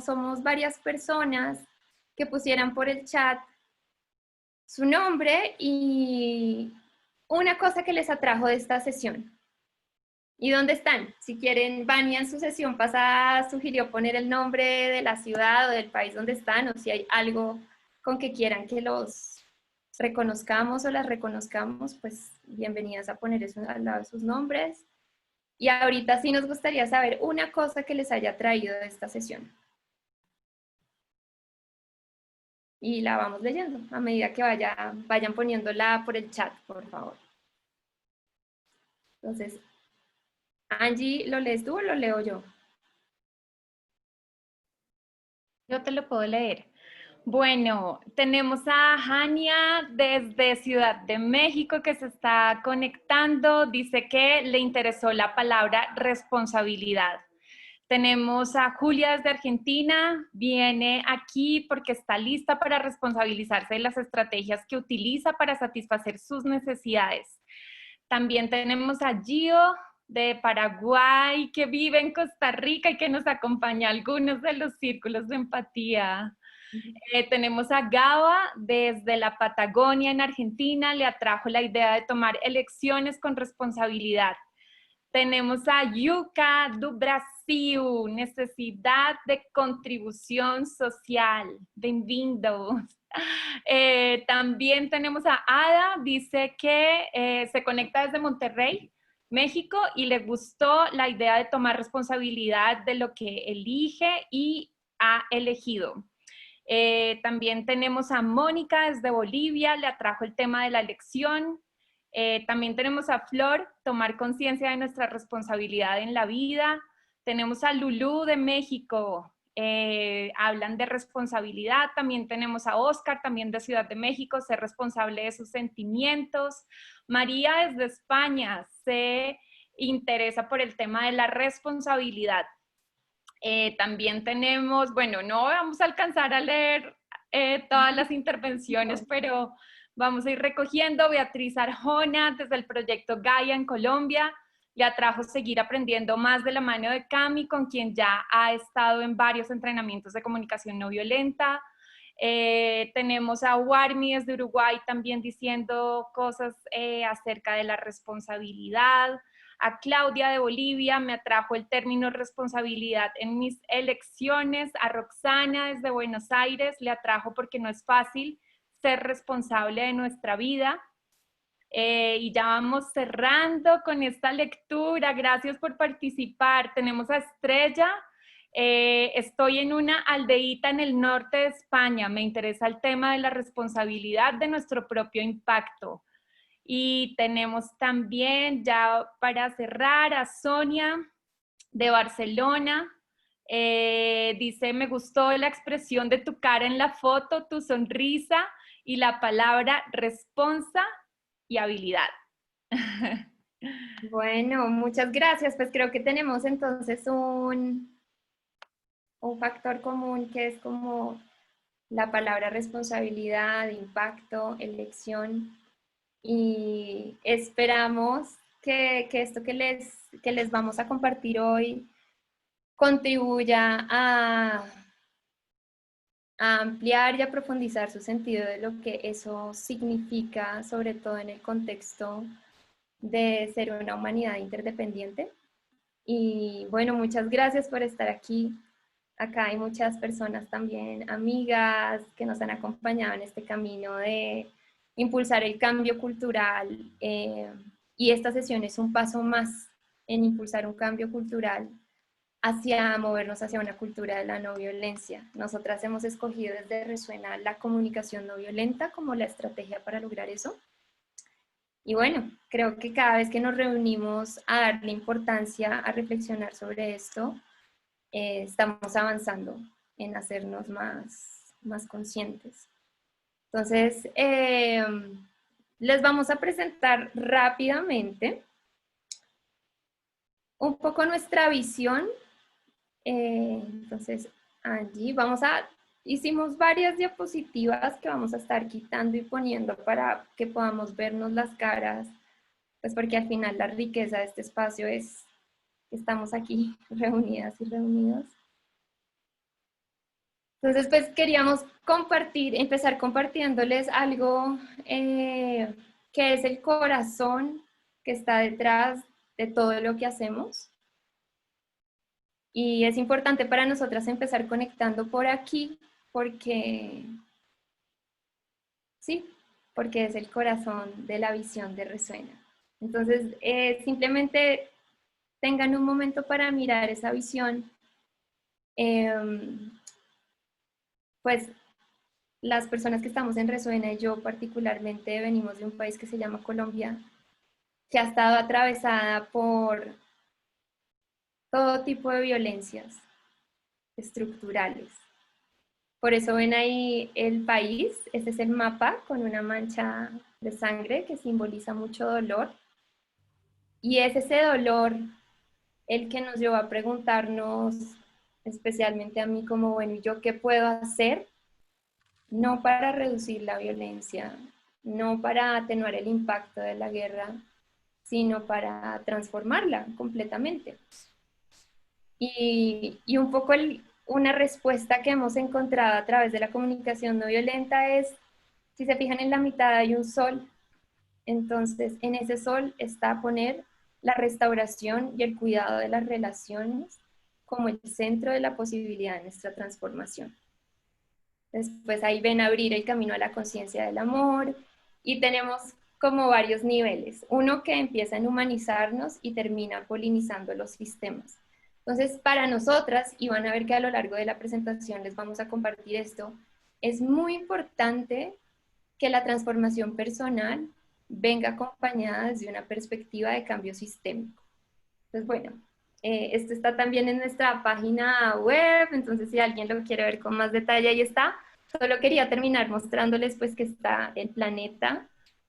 somos varias personas, que pusieran por el chat su nombre y una cosa que les atrajo de esta sesión. ¿Y dónde están? Si quieren, Vania en su sesión pasada sugirió poner el nombre de la ciudad o del país donde están, o si hay algo con que quieran que los reconozcamos o las reconozcamos, pues bienvenidas a poner eso al lado de sus nombres. Y ahorita sí nos gustaría saber una cosa que les haya traído de esta sesión. Y la vamos leyendo a medida que vayan poniéndola por el chat, por favor. Entonces, Angie, ¿lo lees tú o lo leo yo? Yo te lo puedo leer. Bueno, tenemos a Jania desde Ciudad de México que se está conectando. Dice que le interesó la palabra responsabilidad. Tenemos a Julia desde Argentina, viene aquí porque está lista para responsabilizarse de las estrategias que utiliza para satisfacer sus necesidades. También tenemos a Gio de Paraguay, que vive en Costa Rica y que nos acompaña a algunos de los círculos de empatía. Tenemos a Gaba desde la Patagonia en Argentina, le atrajo la idea de tomar elecciones con responsabilidad. Tenemos a Yuka do Brasil, necesidad de contribución social. Bienvenidos. También tenemos a Ada, dice que se conecta desde Monterrey, México, y le gustó la idea de tomar responsabilidad de lo que elige y ha elegido. También tenemos a Mónica desde Bolivia, le atrajo el tema de la elección. También tenemos a Flor, tomar conciencia de nuestra responsabilidad en la vida. Tenemos a Lulú de México, hablan de responsabilidad. También tenemos a Oscar, también de Ciudad de México, ser responsable de sus sentimientos. María desde España se interesa por el tema de la responsabilidad. También tenemos, bueno, no vamos a alcanzar a leer todas las intervenciones, pero vamos a ir recogiendo. Beatriz Arjona, desde el proyecto Gaia en Colombia, le atrajo seguir aprendiendo más de la mano de Cami, con quien ya ha estado en varios entrenamientos de comunicación no violenta. Tenemos a Warmi desde Uruguay también diciendo cosas acerca de la responsabilidad. A Claudia de Bolivia, me atrajo el término responsabilidad en mis elecciones. A Roxana desde Buenos Aires, le atrajo porque no es fácil ser responsable de nuestra vida. Y ya vamos cerrando con esta lectura. Gracias por participar. Tenemos a Estrella. Estoy en una aldeíta en el norte de España. Me interesa el tema de la responsabilidad de nuestro propio impacto. Y tenemos también, ya para cerrar, a Sonia de Barcelona. Dice, me gustó la expresión de tu cara en la foto, tu sonrisa y la palabra responsa y habilidad. Bueno, muchas gracias. Pues creo que tenemos entonces un factor común que es como la palabra responsabilidad, impacto, elección. Y esperamos que esto que les vamos a compartir hoy contribuya a ampliar y a profundizar su sentido de lo que eso significa, sobre todo en el contexto de ser una humanidad interdependiente. Y bueno, muchas gracias por estar aquí. Acá hay muchas personas también, amigas, que nos han acompañado en este camino de impulsar el cambio cultural. Y esta sesión es un paso más en impulsar un cambio cultural hacia movernos hacia una cultura de la no violencia. Nosotras hemos escogido desde Resuena la comunicación no violenta como la estrategia para lograr eso. Y bueno, creo que cada vez que nos reunimos a darle importancia, a reflexionar sobre esto, estamos avanzando en hacernos más conscientes. Entonces, les vamos a presentar rápidamente un poco nuestra visión. Entonces, allí hicimos varias diapositivas que vamos a estar quitando y poniendo para que podamos vernos las caras, pues porque al final la riqueza de este espacio es que estamos aquí reunidas y reunidos. Entonces, pues queríamos empezar compartiéndoles algo que es el corazón que está detrás de todo lo que hacemos. Y es importante para nosotras empezar conectando por aquí, porque, sí, porque es el corazón de la visión de Resuena. Entonces, simplemente tengan un momento para mirar esa visión. Pues las personas que estamos en Resuena y yo particularmente venimos de un país que se llama Colombia, que ha estado atravesada por todo tipo de violencias estructurales. Por eso ven ahí el país, este es el mapa con una mancha de sangre que simboliza mucho dolor. Y es ese dolor el que nos llevó a preguntarnos, especialmente a mí como, bueno, ¿yo qué puedo hacer? No para reducir la violencia, no para atenuar el impacto de la guerra, sino para transformarla completamente. Y un poco una respuesta que hemos encontrado a través de la comunicación no violenta es, si se fijan en la mitad hay un sol, entonces en ese sol está poner la restauración y el cuidado de las relaciones como el centro de la posibilidad de nuestra transformación. Después ahí ven abrir el camino a la conciencia del amor y tenemos como varios niveles. Uno que empieza en humanizarnos y termina polinizando los sistemas. Entonces, para nosotras, y van a ver que a lo largo de la presentación les vamos a compartir esto, es muy importante que la transformación personal venga acompañada desde una perspectiva de cambio sistémico. Entonces, bueno, esto está también en nuestra página web, entonces si alguien lo quiere ver con más detalle, ahí está. Solo quería terminar mostrándoles pues que está el planeta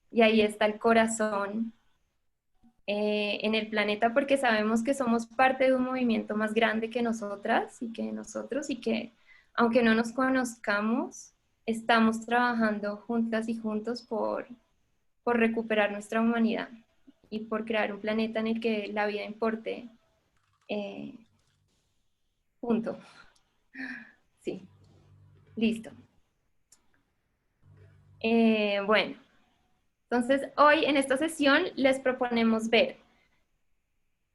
y ahí está el corazón en el planeta porque sabemos que somos parte de un movimiento más grande que nosotras y que nosotros y que aunque no nos conozcamos, estamos trabajando juntas y juntos por recuperar nuestra humanidad y por crear un planeta en el que la vida importe. Punto. Sí, listo. Bueno, entonces hoy en esta sesión les proponemos ver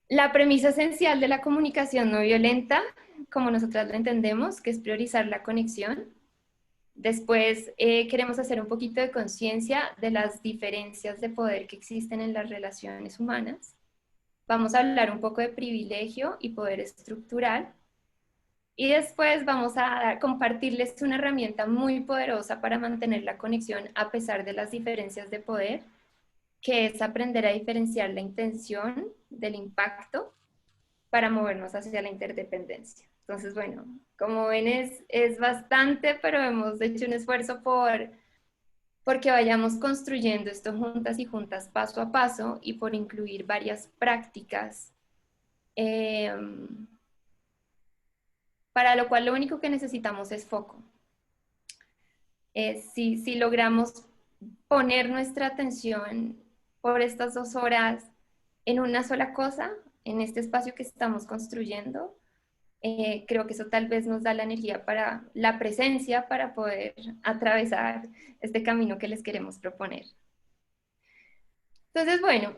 la premisa esencial de la comunicación no violenta, como nosotras la entendemos, que es priorizar la conexión. Después queremos hacer un poquito de conciencia de las diferencias de poder que existen en las relaciones humanas. Vamos a hablar un poco de privilegio y poder estructural. Y después vamos a compartirles una herramienta muy poderosa para mantener la conexión a pesar de las diferencias de poder, que es aprender a diferenciar la intención del impacto para movernos hacia la interdependencia. Entonces, bueno, como ven es bastante, pero hemos hecho un esfuerzo porque vayamos construyendo esto juntas y juntas paso a paso y por incluir varias prácticas para lo cual lo único que necesitamos es foco. Si logramos poner nuestra atención por estas 2 horas en una sola cosa, en este espacio que estamos construyendo, creo que eso tal vez nos da la energía para la presencia, para poder atravesar este camino que les queremos proponer. Entonces, bueno,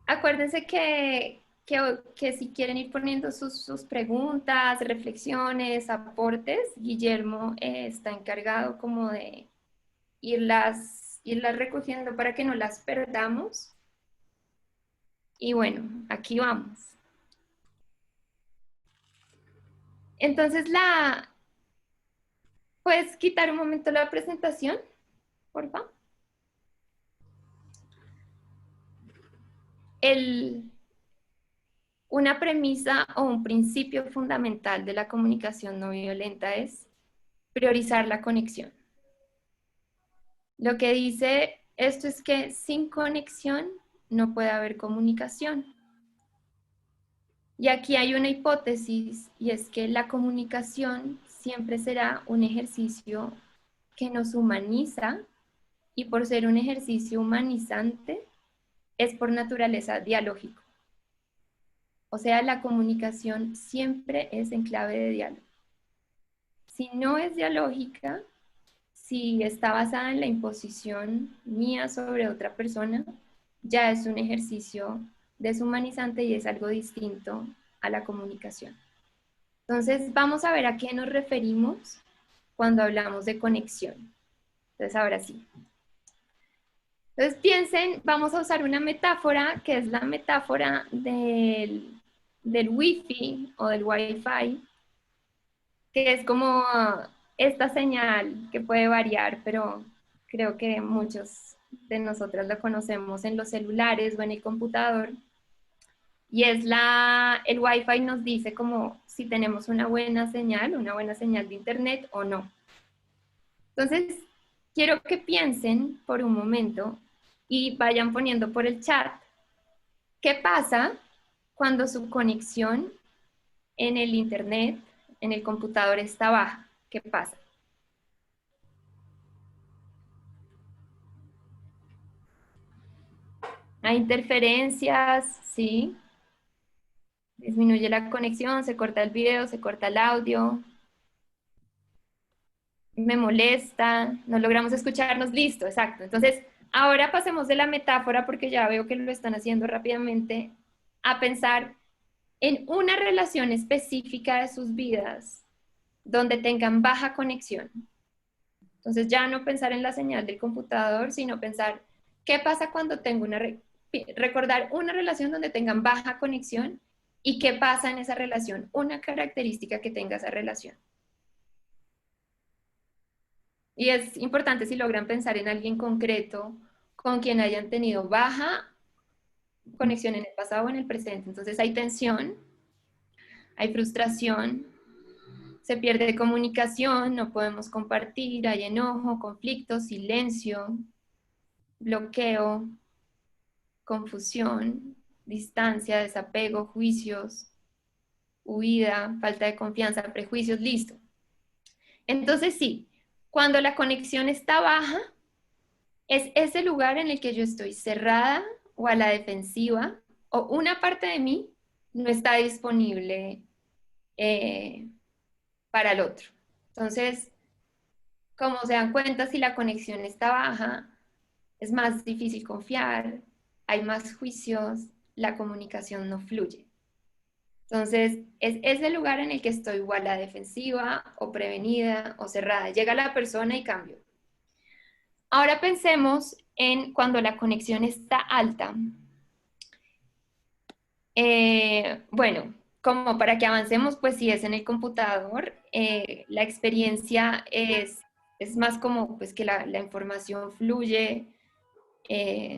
acuérdense que si quieren ir poniendo sus preguntas, reflexiones, aportes, Guillermo está encargado como de irlas recogiendo para que no las perdamos. Y bueno, aquí vamos. Entonces, ¿puedes quitar un momento la presentación, por favor? Una premisa o un principio fundamental de la comunicación no violenta es priorizar la conexión. Lo que dice esto es que sin conexión no puede haber comunicación. Y aquí hay una hipótesis y es que la comunicación siempre será un ejercicio que nos humaniza y por ser un ejercicio humanizante es por naturaleza dialógico. O sea, la comunicación siempre es en clave de diálogo. Si no es dialógica, si está basada en la imposición mía sobre otra persona, ya es un ejercicio deshumanizante y es algo distinto a la comunicación. Entonces, vamos a ver a qué nos referimos cuando hablamos de conexión. Entonces, ahora sí. Entonces, piensen, vamos a usar una metáfora que es la metáfora del Wi-Fi o del Wi-Fi, que es como esta señal que puede variar, pero creo que muchos de nosotras la conocemos en los celulares o en el computador. Y es el Wi-Fi nos dice como si tenemos una buena señal de internet o no. Entonces, quiero que piensen por un momento y vayan poniendo por el chat, ¿qué pasa cuando su conexión en el internet, en el computador está baja? ¿Qué pasa? Hay interferencias, ¿sí? Disminuye la conexión, se corta el video, se corta el audio, me molesta, no logramos escucharnos, listo, exacto. Entonces, ahora pasemos de la metáfora, porque ya veo que lo están haciendo rápidamente, a pensar en una relación específica de sus vidas donde tengan baja conexión. Entonces, ya no pensar en la señal del computador, sino pensar, ¿qué pasa cuando tengo recordar una relación donde tengan baja conexión y qué pasa en esa relación, una característica que tenga esa relación? Y es importante si logran pensar en alguien concreto con quien hayan tenido baja conexión en el pasado o en el presente. Entonces hay tensión, hay frustración, se pierde comunicación, no podemos compartir, hay enojo, conflicto, silencio, bloqueo, confusión, distancia, desapego, juicios, huida, falta de confianza, prejuicios, listo. Entonces sí, cuando la conexión está baja, es ese lugar en el que yo estoy cerrada o a la defensiva, o una parte de mí no está disponible para el otro. Entonces, como se dan cuenta, si la conexión está baja, es más difícil confiar, hay más juicios, la comunicación no fluye. Entonces, es ese lugar en el que estoy o a la defensiva, o prevenida, o cerrada. Llega la persona y cambio. Ahora pensemos en cuando la conexión está alta. Bueno, como para que avancemos, pues si es en el computador, la experiencia es más como pues que la información fluye,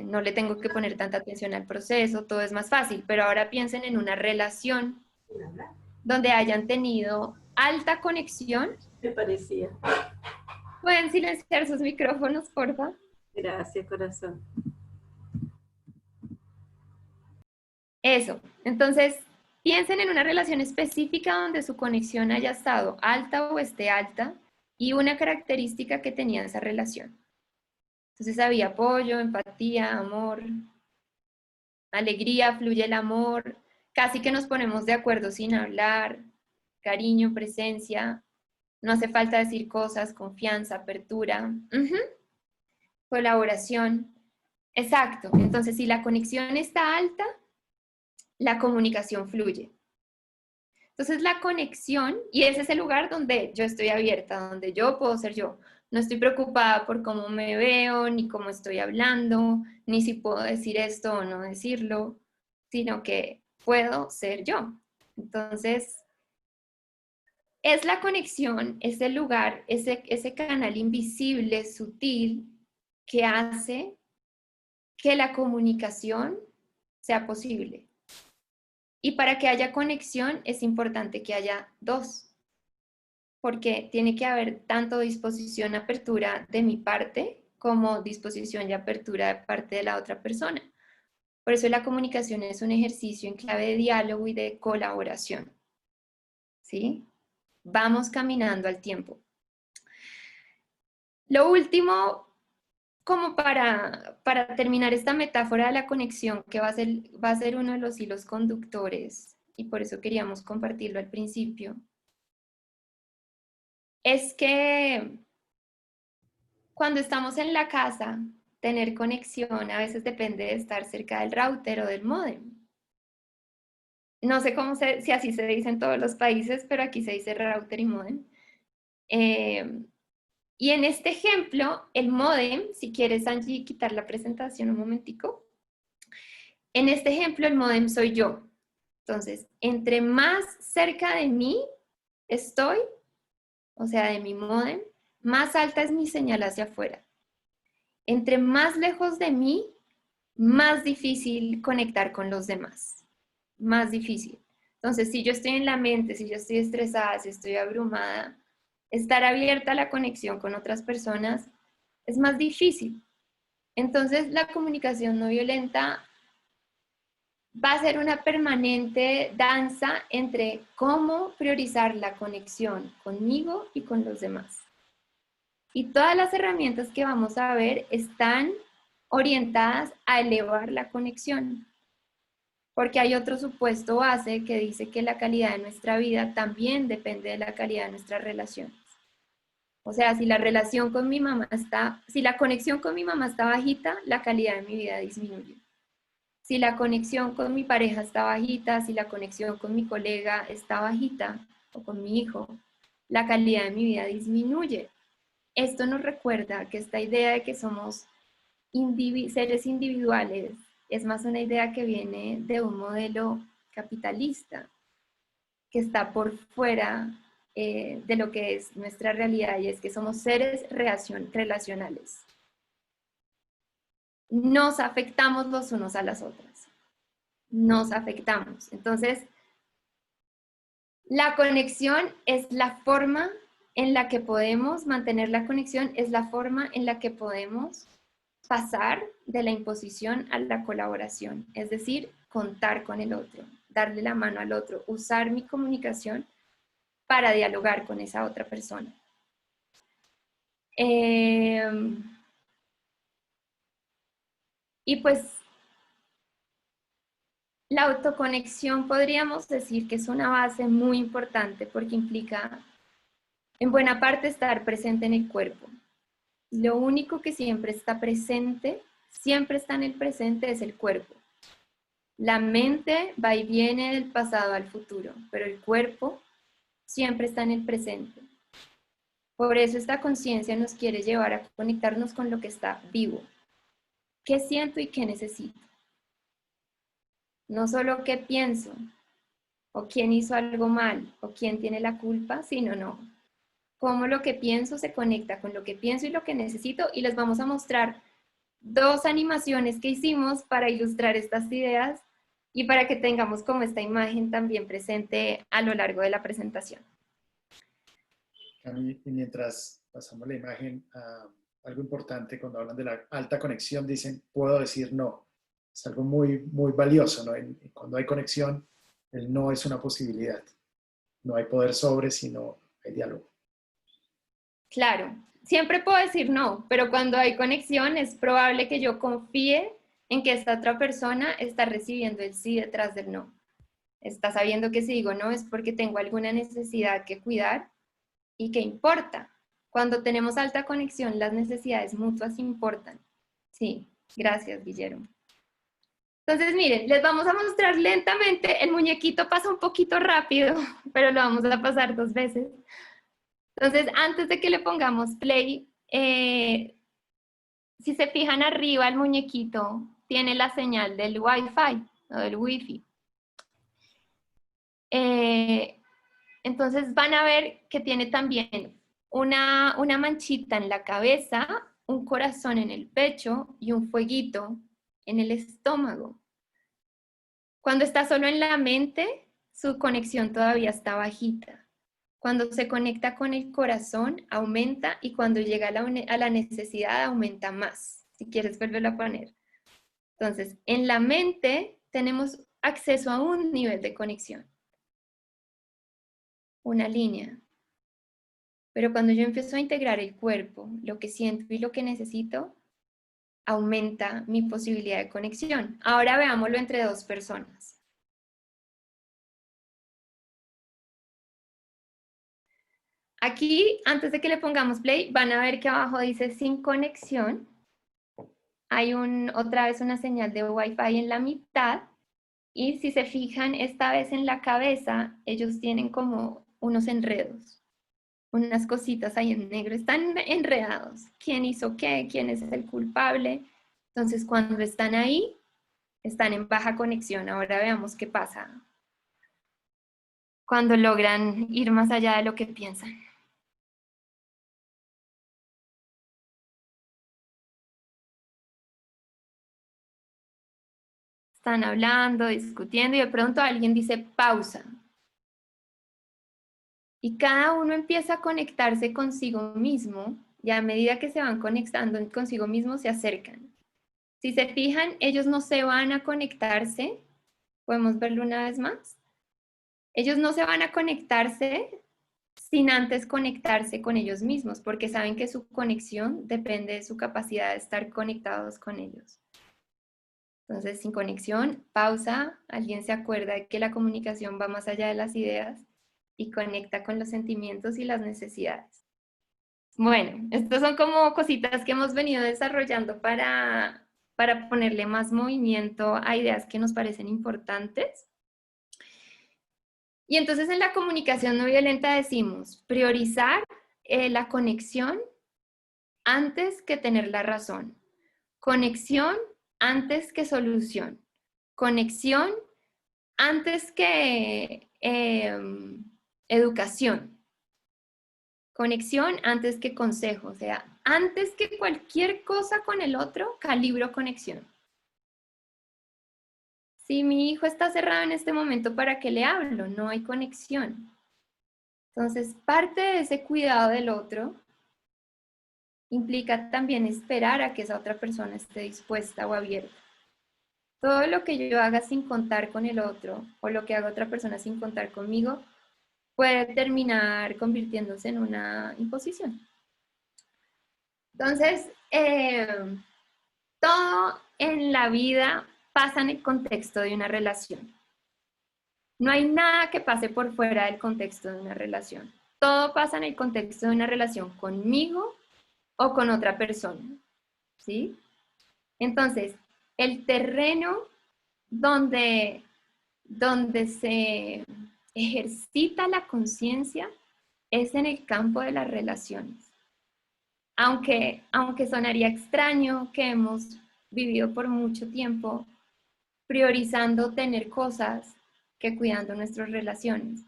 no le tengo que poner tanta atención al proceso, todo es más fácil, pero ahora piensen en una relación donde hayan tenido alta conexión. Me parecía. ¿Pueden silenciar sus micrófonos, por favor? Gracias, corazón. Eso. Entonces, piensen en una relación específica donde su conexión haya estado alta o esté alta y una característica que tenía esa relación. Entonces había apoyo, empatía, amor, alegría, fluye el amor, casi que nos ponemos de acuerdo sin hablar, cariño, presencia, no hace falta decir cosas, confianza, apertura, colaboración. Exacto. Entonces, si la conexión está alta, la comunicación fluye. Entonces la conexión, y ese es el lugar donde yo estoy abierta, donde yo puedo ser yo. No estoy preocupada por cómo me veo, ni cómo estoy hablando, ni si puedo decir esto o no decirlo, sino que puedo ser yo. Entonces, es la conexión, es el lugar, ese canal invisible, sutil, que hace que la comunicación sea posible. Y para que haya conexión es importante que haya dos, porque tiene que haber tanto disposición, apertura de mi parte, como disposición y apertura de parte de la otra persona. Por eso la comunicación es un ejercicio en clave de diálogo y de colaboración. ¿Sí? Vamos caminando al tiempo. Lo último, como para terminar esta metáfora de la conexión, que va a ser uno de los hilos conductores y por eso queríamos compartirlo al principio, es que cuando estamos en la casa, tener conexión a veces depende de estar cerca del router o del módem. No sé si así se dice en todos los países, pero aquí se dice router y módem. Y en este ejemplo, el módem, si quieres, Angie, quitar la presentación un momentico. En este ejemplo, el módem soy yo. Entonces, entre más cerca de mí estoy, o sea, de mi módem, más alta es mi señal hacia afuera. Entre más lejos de mí, más difícil conectar con los demás. Más difícil. Entonces, si yo estoy en la mente, si yo estoy estresada, si estoy abrumada, estar abierta a la conexión con otras personas es más difícil. Entonces, la comunicación no violenta va a ser una permanente danza entre cómo priorizar la conexión conmigo y con los demás. Y todas las herramientas que vamos a ver están orientadas a elevar la conexión. Porque hay otro supuesto base que dice que la calidad de nuestra vida también depende de la calidad de nuestras relaciones. O sea, si la relación con mi mamá si la conexión con mi mamá está bajita, la calidad de mi vida disminuye. Si la conexión con mi pareja está bajita, si la conexión con mi colega está bajita o con mi hijo, la calidad de mi vida disminuye. Esto nos recuerda que esta idea de que somos seres individuales es más una idea que viene de un modelo capitalista que está por fuera de lo que es nuestra realidad, y es que somos seres relacionales. Nos afectamos los unos a las otras. Nos afectamos. Entonces, la conexión es la forma en la que podemos mantener la conexión, es la forma en la que podemos pasar de la imposición a la colaboración, es decir, contar con el otro, darle la mano al otro, usar mi comunicación para dialogar con esa otra persona. Y pues la autoconexión podríamos decir que es una base muy importante porque implica en buena parte estar presente en el cuerpo. Lo único que siempre está presente, siempre está en el presente, es el cuerpo. La mente va y viene del pasado al futuro, pero el cuerpo siempre está en el presente. Por eso esta conciencia nos quiere llevar a conectarnos con lo que está vivo. ¿Qué siento y qué necesito? No solo qué pienso, o quién hizo algo mal, o quién tiene la culpa, sino no. Cómo lo que pienso se conecta con lo que pienso y lo que necesito, y les vamos a mostrar dos animaciones que hicimos para ilustrar estas ideas y para que tengamos como esta imagen también presente a lo largo de la presentación. Y mientras pasamos la imagen, algo importante cuando hablan de la alta conexión, dicen, puedo decir no. Es algo muy, muy valioso, ¿no? Cuando hay conexión, el no es una posibilidad. No hay poder sobre, sino hay diálogo. Claro, siempre puedo decir no, pero cuando hay conexión es probable que yo confíe en que esta otra persona está recibiendo el sí detrás del no. Está sabiendo que si digo no es porque tengo alguna necesidad que cuidar y que importa. Cuando tenemos alta conexión, las necesidades mutuas importan. Sí, gracias, Guillermo. Entonces, miren, les vamos a mostrar lentamente. El muñequito pasa un poquito rápido, pero lo vamos a pasar 2 veces. Entonces, antes de que le pongamos play, si se fijan arriba, el muñequito tiene la señal del Wi-Fi o del Wi-Fi. Entonces van a ver que tiene también una manchita en la cabeza, un corazón en el pecho y un fueguito en el estómago. Cuando está solo en la mente, su conexión todavía está bajita. Cuando se conecta con el corazón, aumenta, y cuando llega a la necesidad, aumenta más. Si quieres, vuélvelo a poner. Entonces, en la mente tenemos acceso a un nivel de conexión, una línea. Pero cuando yo empiezo a integrar el cuerpo, lo que siento y lo que necesito, aumenta mi posibilidad de conexión. Ahora veámoslo entre 2 personas. Aquí, antes de que le pongamos play, van a ver que abajo dice sin conexión. Hay otra vez una señal de Wi-Fi en la mitad. Y si se fijan, esta vez en la cabeza, ellos tienen como unos enredos, unas cositas ahí en negro. Están enredados. ¿Quién hizo qué? ¿Quién es el culpable? Entonces, cuando están ahí, están en baja conexión. Ahora veamos qué pasa cuando logran ir más allá de lo que piensan. Están hablando, discutiendo y de pronto alguien dice pausa. Y cada uno empieza a conectarse consigo mismo y a medida que se van conectando consigo mismo se acercan. Si se fijan, ellos no se van a conectarse. ¿Podemos verlo una vez más? Ellos no se van a conectarse sin antes conectarse con ellos mismos, porque saben que su conexión depende de su capacidad de estar conectados con ellos. Entonces, sin conexión, pausa, alguien se acuerda de que la comunicación va más allá de las ideas y conecta con los sentimientos y las necesidades. Bueno, estas son como cositas que hemos venido desarrollando para ponerle más movimiento a ideas que nos parecen importantes. Y entonces en la comunicación no violenta decimos priorizar la conexión antes que tener la razón. Conexión antes que solución. Conexión antes que educación. Conexión antes que consejo. O sea, antes que cualquier cosa con el otro, calibro conexión. Si mi hijo está cerrado en este momento, ¿para qué le hablo? No hay conexión. Entonces, parte de ese cuidado del otro implica también esperar a que esa otra persona esté dispuesta o abierta. Todo lo que yo haga sin contar con el otro o lo que haga otra persona sin contar conmigo puede terminar convirtiéndose en una imposición. Entonces, todo en la vida pasa en el contexto de una relación. No hay nada que pase por fuera del contexto de una relación. Todo pasa en el contexto de una relación conmigo o con otra persona, ¿sí? Entonces, el terreno donde se ejercita la conciencia es en el campo de las relaciones. Aunque sonaría extraño que hemos vivido por mucho tiempo priorizando tener cosas que cuidando nuestras relaciones,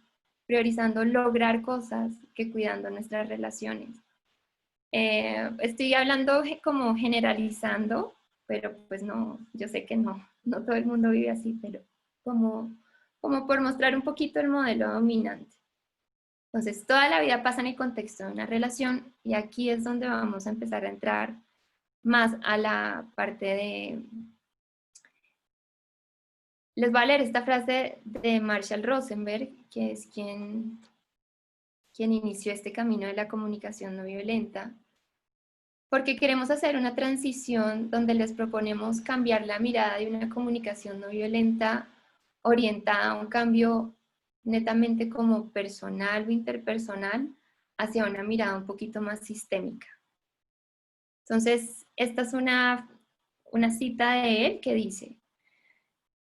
priorizando lograr cosas que cuidando nuestras relaciones. Estoy hablando como generalizando, pero pues no, yo sé que no todo el mundo vive así, pero como por mostrar un poquito el modelo dominante. Entonces, toda la vida pasa en el contexto de una relación y aquí es donde vamos a empezar a entrar más a la parte de... Les voy a leer esta frase de Marshall Rosenberg, que es quien inició este camino de la comunicación no violenta, porque queremos hacer una transición donde les proponemos cambiar la mirada de una comunicación no violenta orientada a un cambio netamente como personal o interpersonal hacia una mirada un poquito más sistémica. Entonces, esta es una cita de él que dice: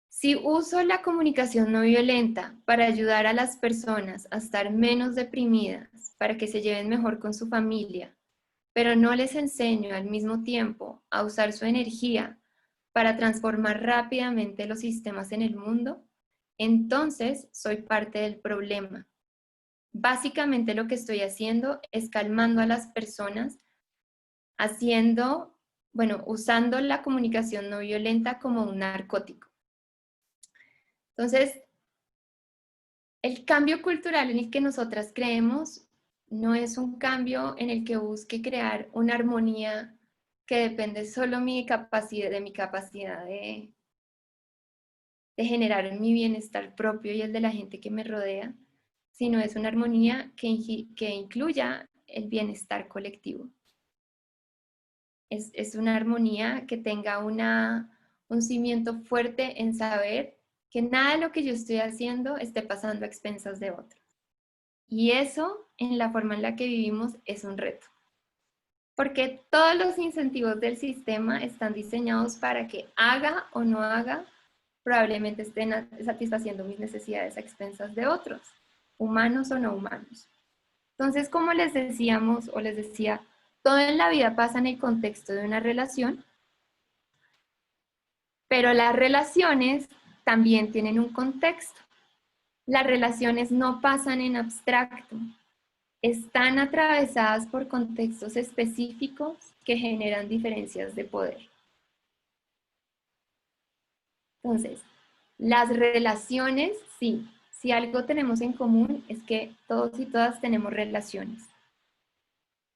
si uso la comunicación no violenta para ayudar a las personas a estar menos deprimidas, para que se lleven mejor con su familia, pero no les enseño al mismo tiempo a usar su energía para transformar rápidamente los sistemas en el mundo, entonces soy parte del problema. Básicamente lo que estoy haciendo es calmando a las personas, usando la comunicación no violenta como un narcótico. Entonces, el cambio cultural en el que nosotras creemos no es un cambio en el que busque crear una armonía que depende solo de mi capacidad de generar mi bienestar propio y el de la gente que me rodea, sino es una armonía que incluya el bienestar colectivo. Es una armonía que tenga un cimiento fuerte en saber que nada de lo que yo estoy haciendo esté pasando a expensas de otros. Y eso, en la forma en la que vivimos, es un reto. Porque todos los incentivos del sistema están diseñados para que haga o no haga, probablemente estén satisfaciendo mis necesidades a expensas de otros, humanos o no humanos. Entonces, como les decíamos o les decía, todo en la vida pasa en el contexto de una relación, pero las relaciones también tienen un contexto. Las relaciones no pasan en abstracto, están atravesadas por contextos específicos que generan diferencias de poder. Entonces, las relaciones, sí, si algo tenemos en común es que todos y todas tenemos relaciones.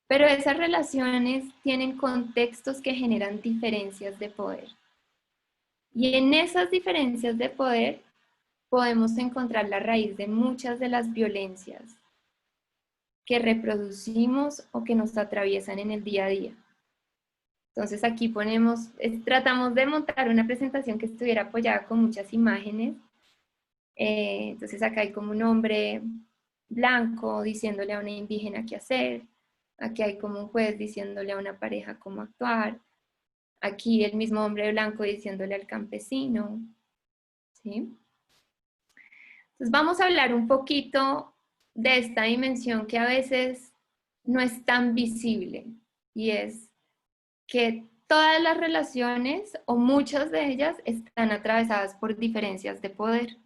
Pero esas relaciones tienen contextos que generan diferencias de poder. Y en esas diferencias de poder podemos encontrar la raíz de muchas de las violencias que reproducimos o que nos atraviesan en el día a día. Entonces aquí tratamos de montar una presentación que estuviera apoyada con muchas imágenes. Entonces acá hay como un hombre blanco diciéndole a una indígena qué hacer. Aquí hay como un juez diciéndole a una pareja cómo actuar. Aquí el mismo hombre blanco diciéndole al campesino. ¿Sí? Entonces vamos a hablar un poquito de esta dimensión que a veces no es tan visible, y es que todas las relaciones o muchas de ellas están atravesadas por diferencias de poder.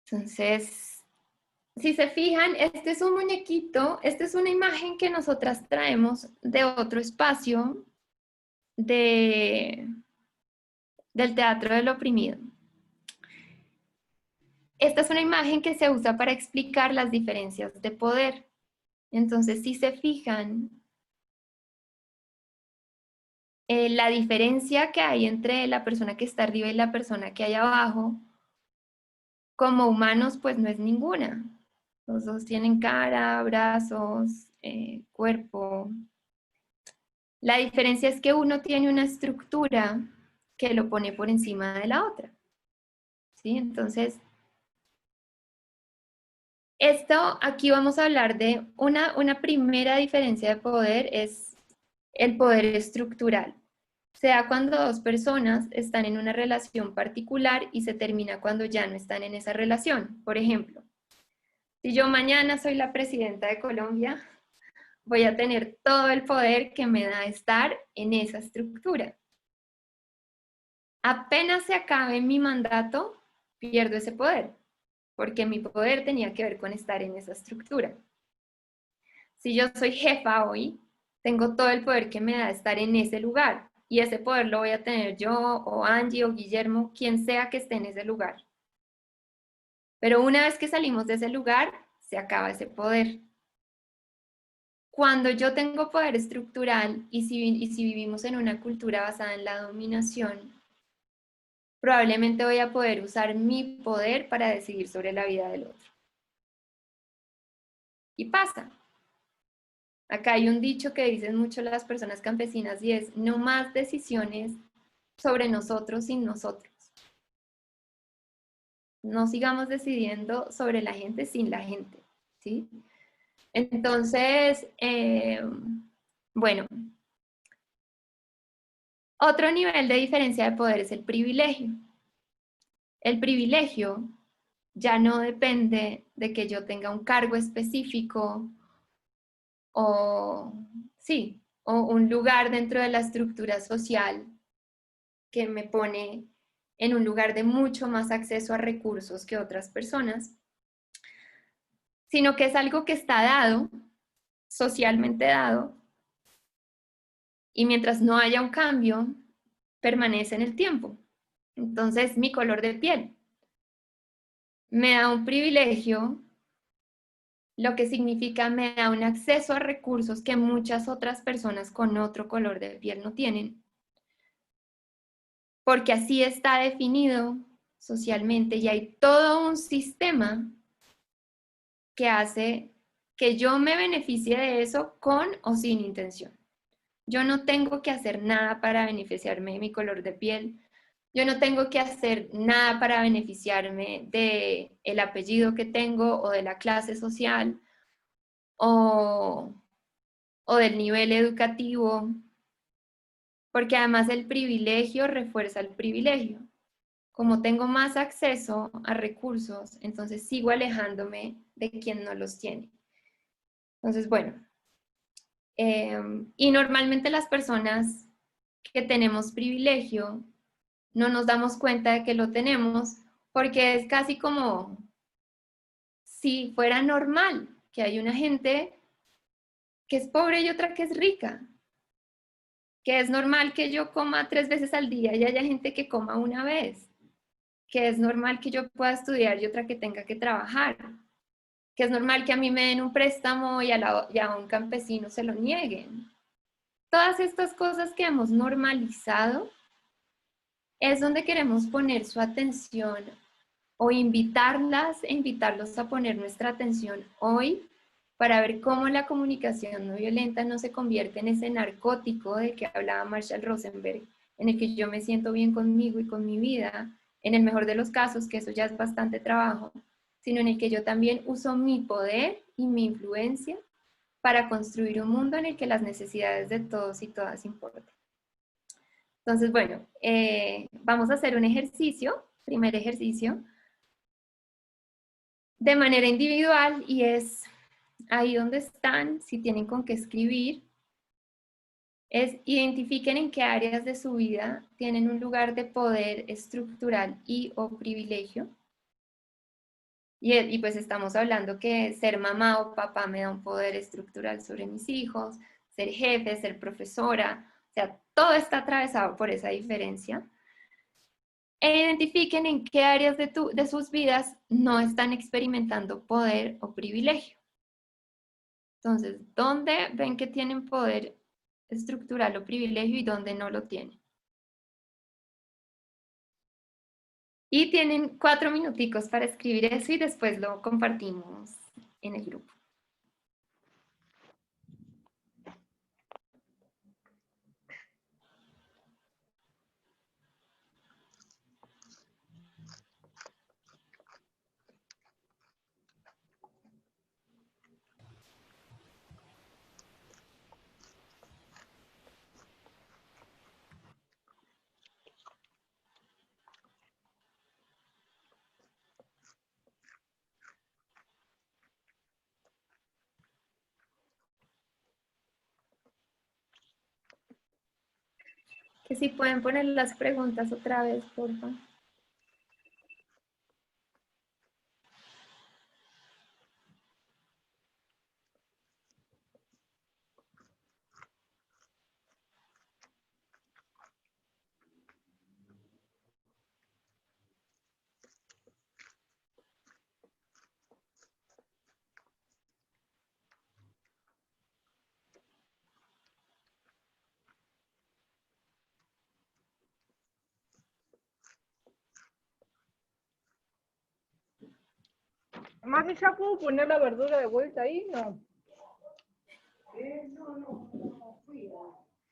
Entonces, si se fijan, este es un muñequito, esta es una imagen que nosotras traemos de otro espacio del teatro del oprimido. Esta es una imagen que se usa para explicar las diferencias de poder. Entonces, si se fijan, la diferencia que hay entre la persona que está arriba y la persona que hay abajo, como humanos, pues no es ninguna. Los dos tienen cara, brazos, cuerpo. La diferencia es que uno tiene una estructura que lo pone por encima de la otra. ¿Sí? Entonces, aquí vamos a hablar de una primera diferencia de poder, es el poder estructural. Sea cuando dos personas están en una relación particular y se termina cuando ya no están en esa relación. Por ejemplo, si yo mañana soy la presidenta de Colombia, voy a tener todo el poder que me da estar en esa estructura. Apenas se acabe mi mandato, pierdo ese poder, porque mi poder tenía que ver con estar en esa estructura. Si yo soy jefa hoy, tengo todo el poder que me da estar en ese lugar, y ese poder lo voy a tener yo, o Angie, o Guillermo, quien sea que esté en ese lugar. Pero una vez que salimos de ese lugar, se acaba ese poder. Cuando yo tengo poder estructural y si vivimos en una cultura basada en la dominación, probablemente voy a poder usar mi poder para decidir sobre la vida del otro. Y pasa. Acá hay un dicho que dicen mucho las personas campesinas y es: no más decisiones sobre nosotros sin nosotros. No sigamos decidiendo sobre la gente sin la gente, ¿sí? Entonces, bueno, otro nivel de diferencia de poder es el privilegio. El privilegio ya no depende de que yo tenga un cargo específico o un lugar dentro de la estructura social que me pone en un lugar de mucho más acceso a recursos que otras personas, sino que es algo que está dado, socialmente dado, y mientras no haya un cambio, permanece en el tiempo. Entonces, mi color de piel me da un privilegio, lo que significa me da un acceso a recursos que muchas otras personas con otro color de piel no tienen, porque así está definido socialmente y hay todo un sistema que hace que yo me beneficie de eso con o sin intención. Yo no tengo que hacer nada para beneficiarme de mi color de piel. Yo no tengo que hacer nada para beneficiarme del apellido que tengo o de la clase social o del nivel educativo, porque además el privilegio refuerza el privilegio. Como tengo más acceso a recursos, entonces sigo alejándome de quien no los tiene. Entonces, bueno, y normalmente las personas que tenemos privilegio no nos damos cuenta de que lo tenemos porque es casi como si fuera normal que hay una gente que es pobre y otra que es rica, que es normal que yo coma 3 veces al día y haya gente que coma una vez, que es normal que yo pueda estudiar y otra que tenga que trabajar, que es normal que a mí me den un préstamo y a un campesino se lo nieguen. Todas estas cosas que hemos normalizado es donde queremos poner su atención o invitarlos a poner nuestra atención hoy para ver cómo la comunicación no violenta no se convierte en ese narcótico de que hablaba Marshall Rosenberg, en el que yo me siento bien conmigo y con mi vida, en el mejor de los casos, que eso ya es bastante trabajo, sino en el que yo también uso mi poder y mi influencia para construir un mundo en el que las necesidades de todos y todas importan. Entonces, bueno, vamos a hacer un ejercicio, primer ejercicio, de manera individual, y es ahí donde están, si tienen con qué escribir, es identifiquen en qué áreas de su vida tienen un lugar de poder estructural y o privilegio. Y pues estamos hablando que ser mamá o papá me da un poder estructural sobre mis hijos, ser jefe, ser profesora, o sea, todo está atravesado por esa diferencia. E identifiquen en qué áreas de sus vidas no están experimentando poder o privilegio. Entonces, ¿dónde ven que tienen poder estructural o privilegio y dónde no lo tienen? Y tienen 4 minuticos para escribir eso y después lo compartimos en el grupo. Que si pueden poner las preguntas otra vez, por favor. Mami, ¿ya puedo poner la verdura de vuelta ahí? No.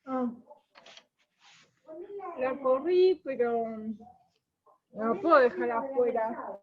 Ah. La corrí, pero no puedo dejarla afuera.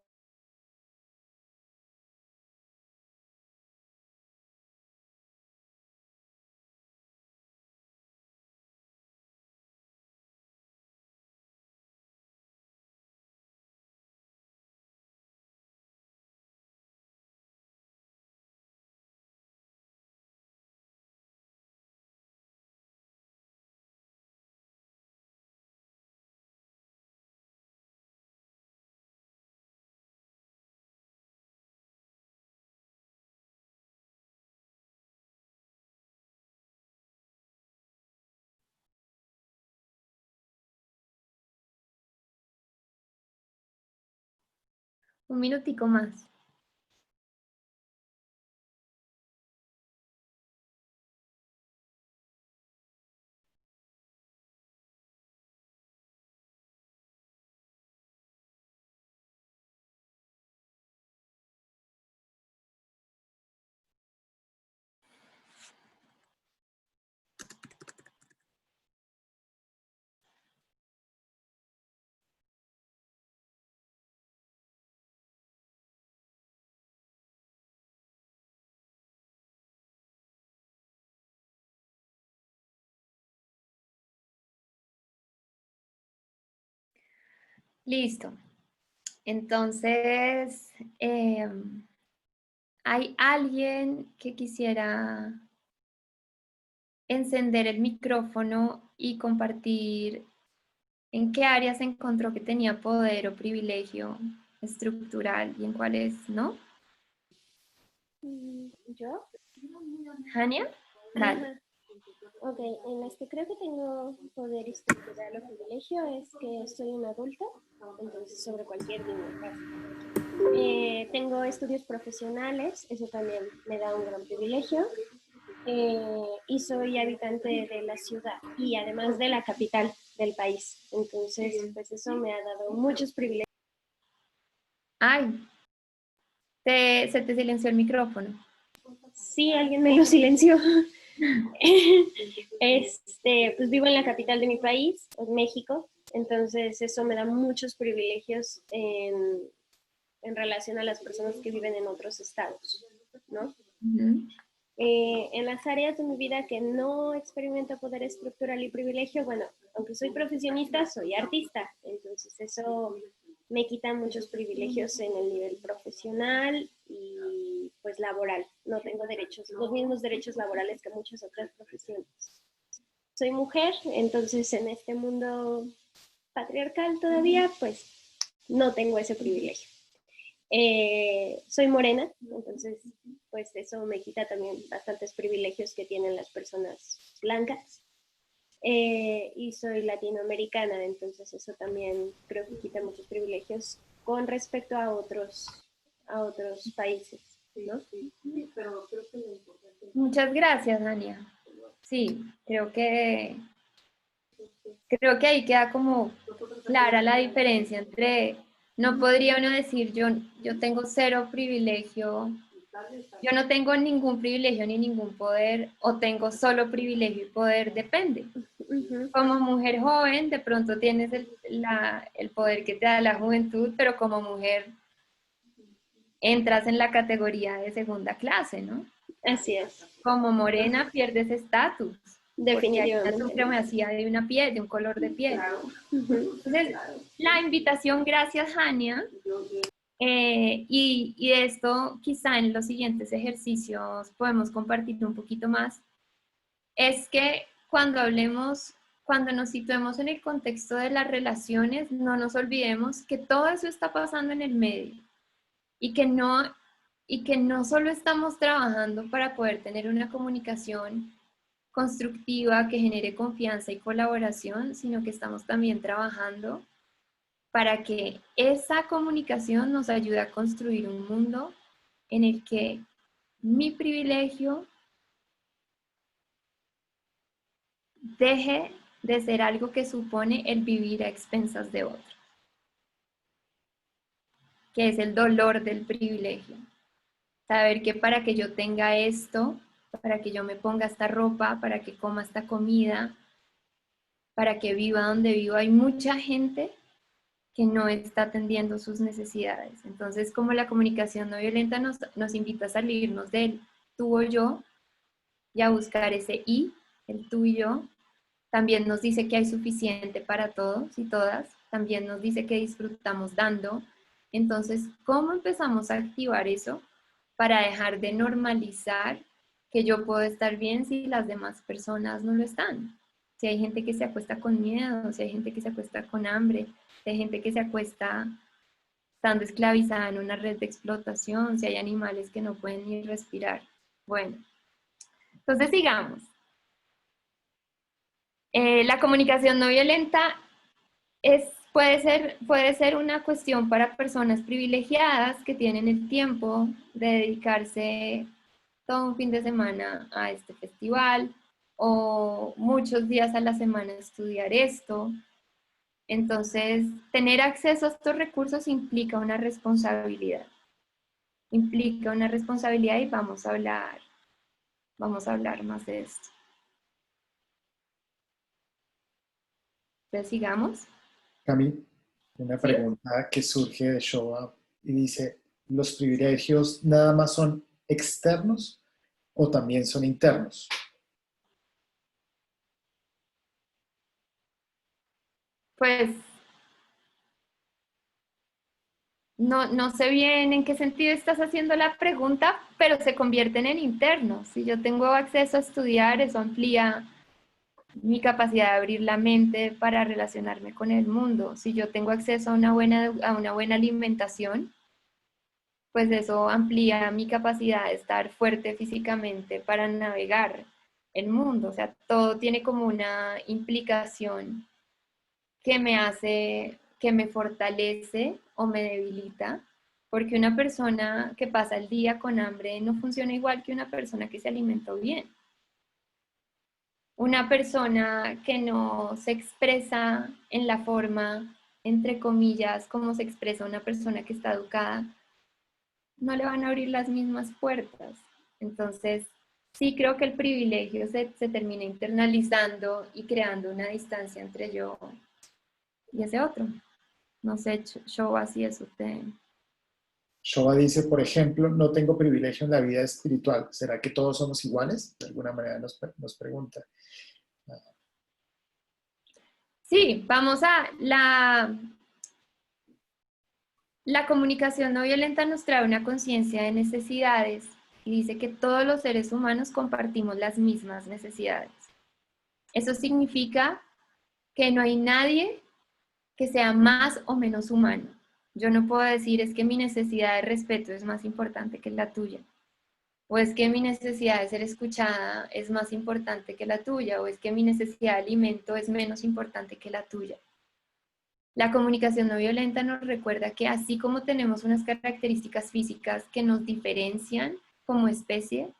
Un minutico más. Listo. Entonces, ¿hay alguien que quisiera encender el micrófono y compartir en qué áreas encontró que tenía poder o privilegio estructural y en cuáles no? ¿Yo? ¿Hania? Dale. Ajá. Ok, en las que creo que tengo poder estructural o privilegio es que soy una adulta, entonces sobre cualquier niño, básicamente. Tengo estudios profesionales, eso también me da un gran privilegio. Y soy habitante de la ciudad y además de la capital del país. Entonces, pues eso me ha dado muchos privilegios. Ay, se te silenció el micrófono. Sí, alguien me lo silenció. Pues vivo en la capital de mi país, en México, entonces eso me da muchos privilegios en relación a las personas que viven en otros estados, ¿no? Ujú. En las áreas de mi vida que no experimento poder estructural y privilegio, bueno, aunque soy profesionista, soy artista, entonces eso me quita muchos privilegios en el nivel profesional y pues laboral. No tengo derechos, los mismos derechos laborales que muchas otras profesiones. Soy mujer, entonces en este mundo patriarcal todavía, pues no tengo ese privilegio. Soy morena, entonces pues eso me quita también bastantes privilegios que tienen las personas blancas. Y soy latinoamericana, entonces eso también creo que quita muchos privilegios con respecto a otros países, ¿no? Muchas gracias, Ania. Sí, creo que ahí queda como clara la diferencia entre, no podría uno decir yo tengo cero privilegio, yo no tengo ningún privilegio ni ningún poder, o tengo solo privilegio y poder, depende. Uh-huh. Como mujer joven, de pronto tienes el poder que te da la juventud, pero como mujer entras en la categoría de segunda clase, ¿no? Así es. Como morena pierdes estatus, porque hay una Definitivamente. supremacía de una piel, de un color de piel. Uh-huh. Entonces, la invitación, gracias, Hania, y de esto quizá en los siguientes ejercicios podemos compartir un poquito más, es que cuando nos situemos en el contexto de las relaciones, no nos olvidemos que todo eso está pasando en el medio y que no solo estamos trabajando para poder tener una comunicación constructiva que genere confianza y colaboración, sino que estamos también trabajando para que esa comunicación nos ayude a construir un mundo en el que mi privilegio deje de ser algo que supone el vivir a expensas de otro, que es el dolor del privilegio. Saber que para que yo tenga esto, para que yo me ponga esta ropa, para que coma esta comida, para que viva donde vivo, hay mucha gente que no está atendiendo sus necesidades. Entonces, como la comunicación no violenta nos invita a salirnos del tú o yo y a buscar ese y, el tú y yo, también nos dice que hay suficiente para todos y todas, también nos dice que disfrutamos dando. Entonces, ¿cómo empezamos a activar eso para dejar de normalizar que yo puedo estar bien si las demás personas no lo están? Si hay gente que se acuesta con miedo, si hay gente que se acuesta con hambre, si hay gente que se acuesta estando esclavizada en una red de explotación, si hay animales que no pueden ni respirar. Bueno, entonces sigamos. La comunicación no violenta puede ser una cuestión para personas privilegiadas que tienen el tiempo de dedicarse todo un fin de semana a este festival o muchos días a la semana a estudiar esto. Entonces, tener acceso a estos recursos implica una responsabilidad. Implica una responsabilidad y vamos a hablar más de esto. Entonces, sigamos. Cami, una ¿Sí? pregunta que surge de Shoah y dice, ¿los privilegios nada más son externos o también son internos? Pues no sé bien en qué sentido estás haciendo la pregunta, pero se convierten en internos. Si yo tengo acceso a estudiar, eso amplía mi capacidad de abrir la mente para relacionarme con el mundo. Si yo tengo acceso a una buena alimentación, pues eso amplía mi capacidad de estar fuerte físicamente para navegar el mundo. O sea, todo tiene como una implicación que me hace, que me fortalece o me debilita, porque una persona que pasa el día con hambre no funciona igual que una persona que se alimentó bien. Una persona que no se expresa en la forma, entre comillas, como se expresa una persona que está educada, no le van a abrir las mismas puertas. Entonces, sí creo que el privilegio se termina internalizando y creando una distancia entre yo y ese otro. No sé, Shoba, si eso te... Shoba dice, por ejemplo, no tengo privilegio en la vida espiritual. ¿Será que todos somos iguales? De alguna manera nos pregunta. Sí, vamos a la comunicación no violenta nos trae una conciencia de necesidades y dice que todos los seres humanos compartimos las mismas necesidades. Eso significa que no hay nadie que sea más o menos humano. Yo no puedo decir es que mi necesidad de respeto es más importante que la tuya, o es que mi necesidad de ser escuchada es más importante que la tuya, o es que mi necesidad de alimento es menos importante que la tuya. La comunicación no violenta nos recuerda que así como tenemos unas características físicas que nos diferencian como especie,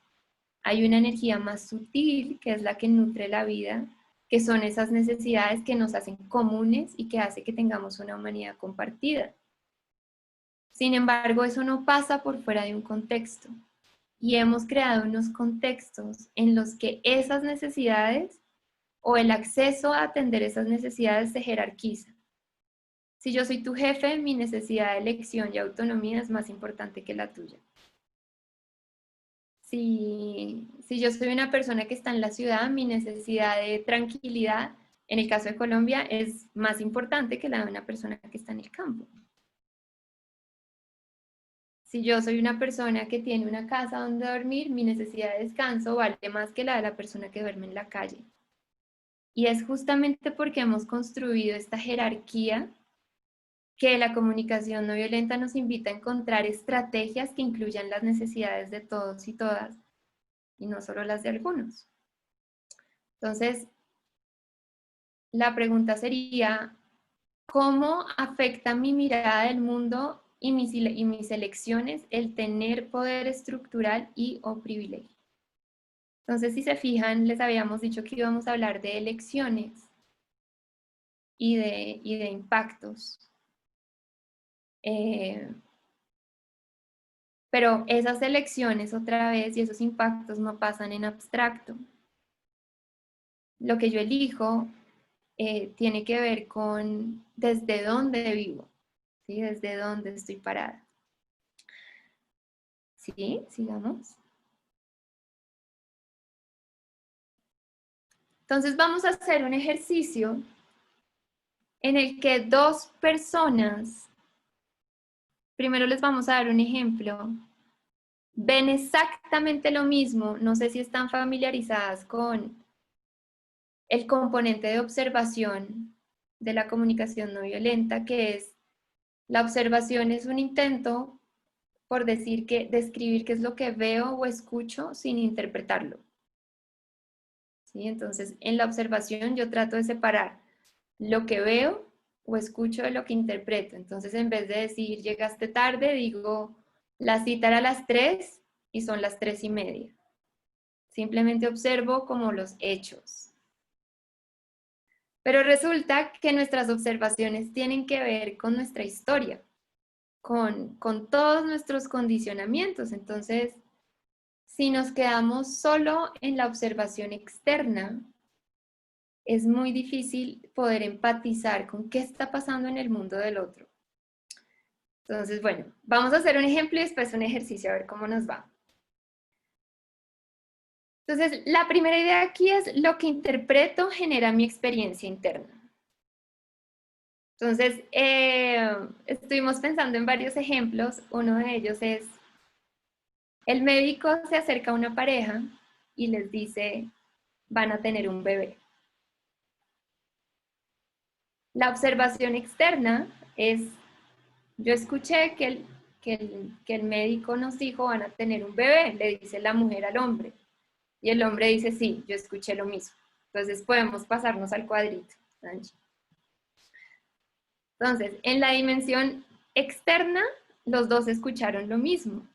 hay una energía más sutil que es la que nutre la vida, que son esas necesidades que nos hacen comunes y que hace que tengamos una humanidad compartida. Sin embargo, eso no pasa por fuera de un contexto. Y hemos creado unos contextos en los que esas necesidades o el acceso a atender esas necesidades se jerarquiza. Si yo soy tu jefe, mi necesidad de elección y autonomía es más importante que la tuya. Si yo soy una persona que está en la ciudad, mi necesidad de tranquilidad, en el caso de Colombia, es más importante que la de una persona que está en el campo. Si yo soy una persona que tiene una casa donde dormir, mi necesidad de descanso vale más que la de la persona que duerme en la calle. Y es justamente porque hemos construido esta jerarquía que la comunicación no violenta nos invita a encontrar estrategias que incluyan las necesidades de todos y todas, y no solo las de algunos. Entonces, la pregunta sería, ¿cómo afecta mi mirada del mundo y mis elecciones el tener poder estructural y o privilegio? Entonces, si se fijan, les habíamos dicho que íbamos a hablar de elecciones y de impactos. Pero esas elecciones otra vez y esos impactos no pasan en abstracto. Lo que yo elijo tiene que ver con desde dónde vivo, ¿sí? Desde dónde estoy parada. ¿Sí? Sigamos. Entonces vamos a hacer un ejercicio en el que dos personas, primero les vamos a dar un ejemplo, ven exactamente lo mismo, no sé si están familiarizadas con el componente de observación de la comunicación no violenta, que es la observación es un intento por describir qué es lo que veo o escucho sin interpretarlo. ¿Sí? Entonces, en la observación yo trato de separar lo que veo o escucho de lo que interpreto. Entonces, en vez de decir llegaste tarde, digo la cita era a las 3 y son las 3:30. Simplemente observo como los hechos. Pero resulta que nuestras observaciones tienen que ver con nuestra historia, con todos nuestros condicionamientos. Entonces, si nos quedamos solo en la observación externa, es muy difícil poder empatizar con qué está pasando en el mundo del otro. Entonces, bueno, vamos a hacer un ejemplo y después un ejercicio a ver cómo nos va. Entonces, la primera idea aquí es lo que interpreto genera mi experiencia interna. Entonces, estuvimos pensando en varios ejemplos. Uno de ellos es, el médico se acerca a una pareja y les dice, van a tener un bebé. La observación externa es, yo escuché que el médico nos dijo, van a tener un bebé, le dice la mujer al hombre. Y el hombre dice, sí, yo escuché lo mismo. Entonces podemos pasarnos al cuadrito, Angie. Entonces, en la dimensión externa, los dos escucharon lo mismo.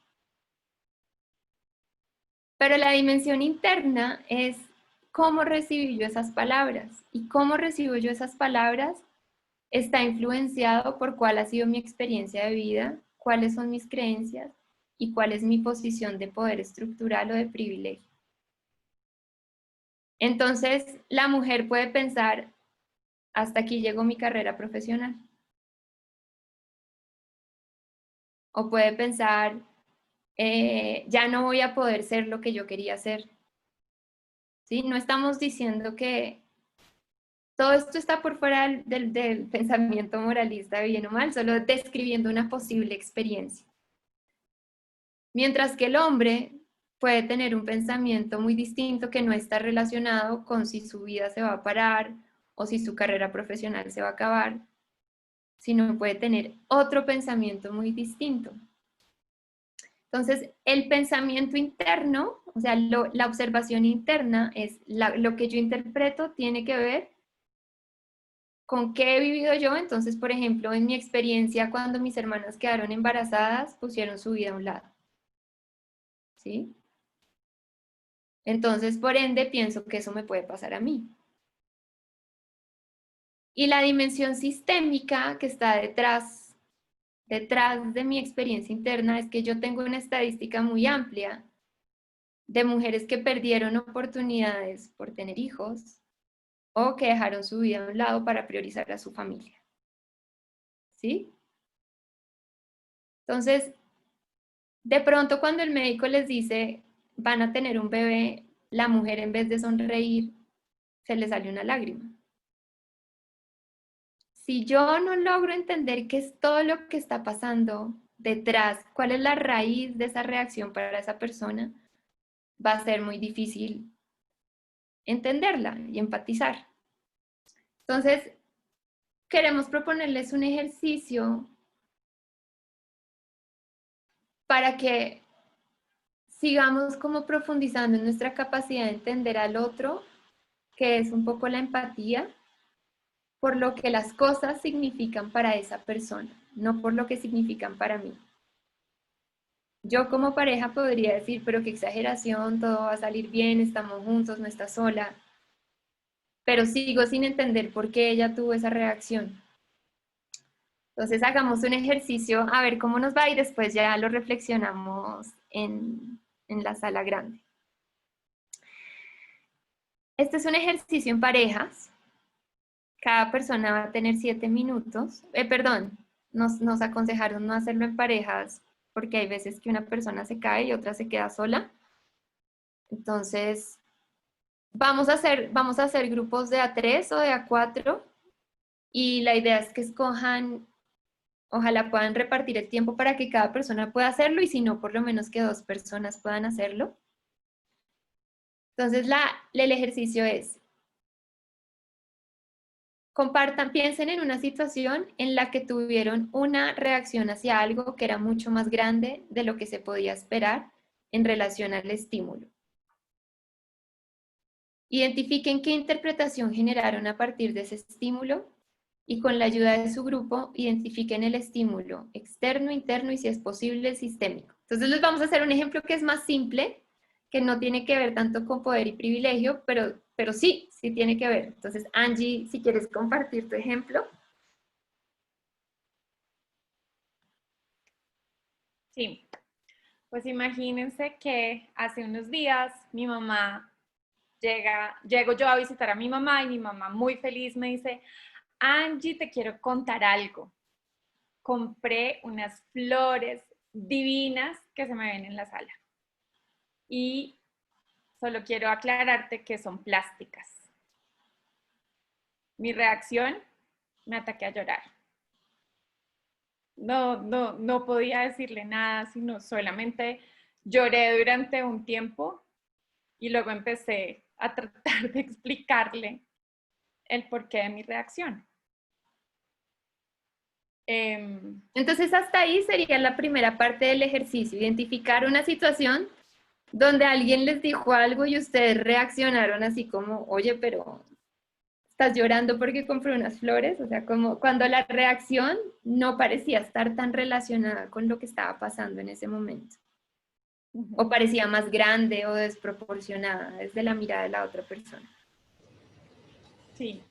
Pero la dimensión interna es cómo recibí yo esas palabras. Y cómo recibo yo esas palabras está influenciado por cuál ha sido mi experiencia de vida, cuáles son mis creencias y cuál es mi posición de poder estructural o de privilegio. Entonces, la mujer puede pensar, hasta aquí llegó mi carrera profesional. O puede pensar, ya no voy a poder ser lo que yo quería ser. ¿Sí? No estamos diciendo que todo esto está por fuera del pensamiento moralista, bien o mal, solo describiendo una posible experiencia. Mientras que el hombre puede tener un pensamiento muy distinto que no está relacionado con si su vida se va a parar o si su carrera profesional se va a acabar, sino puede tener otro pensamiento muy distinto. Entonces, el pensamiento interno, o sea, la observación interna es lo que yo interpreto tiene que ver con qué he vivido yo. Entonces, por ejemplo, en mi experiencia, cuando mis hermanas quedaron embarazadas, pusieron su vida a un lado. ¿Sí? Entonces, por ende, pienso que eso me puede pasar a mí. Y la dimensión sistémica que está detrás de mi experiencia interna es que yo tengo una estadística muy amplia de mujeres que perdieron oportunidades por tener hijos o que dejaron su vida a un lado para priorizar a su familia. ¿Sí? Entonces, de pronto cuando el médico les dice, van a tener un bebé, la mujer en vez de sonreír, se le sale una lágrima. Si yo no logro entender qué es todo lo que está pasando detrás, cuál es la raíz de esa reacción para esa persona, va a ser muy difícil entenderla y empatizar. Entonces, queremos proponerles un ejercicio para que sigamos como profundizando en nuestra capacidad de entender al otro, que es un poco la empatía, por lo que las cosas significan para esa persona, no por lo que significan para mí. Yo como pareja podría decir, pero qué exageración, todo va a salir bien, estamos juntos, no está sola, pero sigo sin entender por qué ella tuvo esa reacción. Entonces hagamos un ejercicio a ver cómo nos va y después ya lo reflexionamos en la sala grande. Este es un ejercicio en parejas. Cada persona va a tener 7 minutos. Nos aconsejaron no hacerlo en parejas porque hay veces que una persona se cae y otra se queda sola. Entonces, vamos a hacer grupos de A3 o de A4 y la idea es que escojan, ojalá puedan repartir el tiempo para que cada persona pueda hacerlo y si no, por lo menos que 2 personas puedan hacerlo. Entonces, el ejercicio es, compartan, piensen en una situación en la que tuvieron una reacción hacia algo que era mucho más grande de lo que se podía esperar en relación al estímulo. Identifiquen qué interpretación generaron a partir de ese estímulo y con la ayuda de su grupo identifiquen el estímulo externo, interno y si es posible sistémico. Entonces les vamos a hacer un ejemplo que es más simple, que no tiene que ver tanto con poder y privilegio, pero sí tiene que ver. Entonces Angie, si quieres compartir tu ejemplo. Sí, pues imagínense que hace unos días mi mamá llego yo a visitar a mi mamá y mi mamá muy feliz me dice, Angie, te quiero contar algo. Compré unas flores divinas que se me ven en la sala. Y solo quiero aclararte que son plásticas. Mi reacción, me ataqué a llorar. no podía decirle nada, sino solamente lloré durante un tiempo y luego empecé a tratar de explicarle el porqué de mi reacción. Entonces, hasta ahí sería la primera parte del ejercicio, identificar una situación donde alguien les dijo algo y ustedes reaccionaron así como, oye, pero estás llorando porque compré unas flores, o sea, como cuando la reacción no parecía estar tan relacionada con lo que estaba pasando en ese momento, o parecía más grande o desproporcionada desde la mirada de la otra persona. Sí.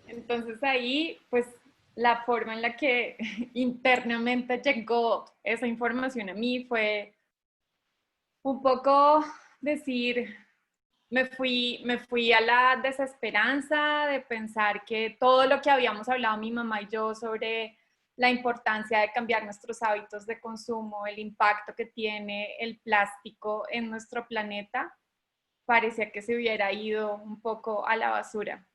Entonces ahí, pues, la forma en la que internamente llegó esa información a mí fue un poco decir, me fui a la desesperanza de pensar que todo lo que habíamos hablado mi mamá y yo sobre la importancia de cambiar nuestros hábitos de consumo, el impacto que tiene el plástico en nuestro planeta, parecía que se hubiera ido un poco a la basura.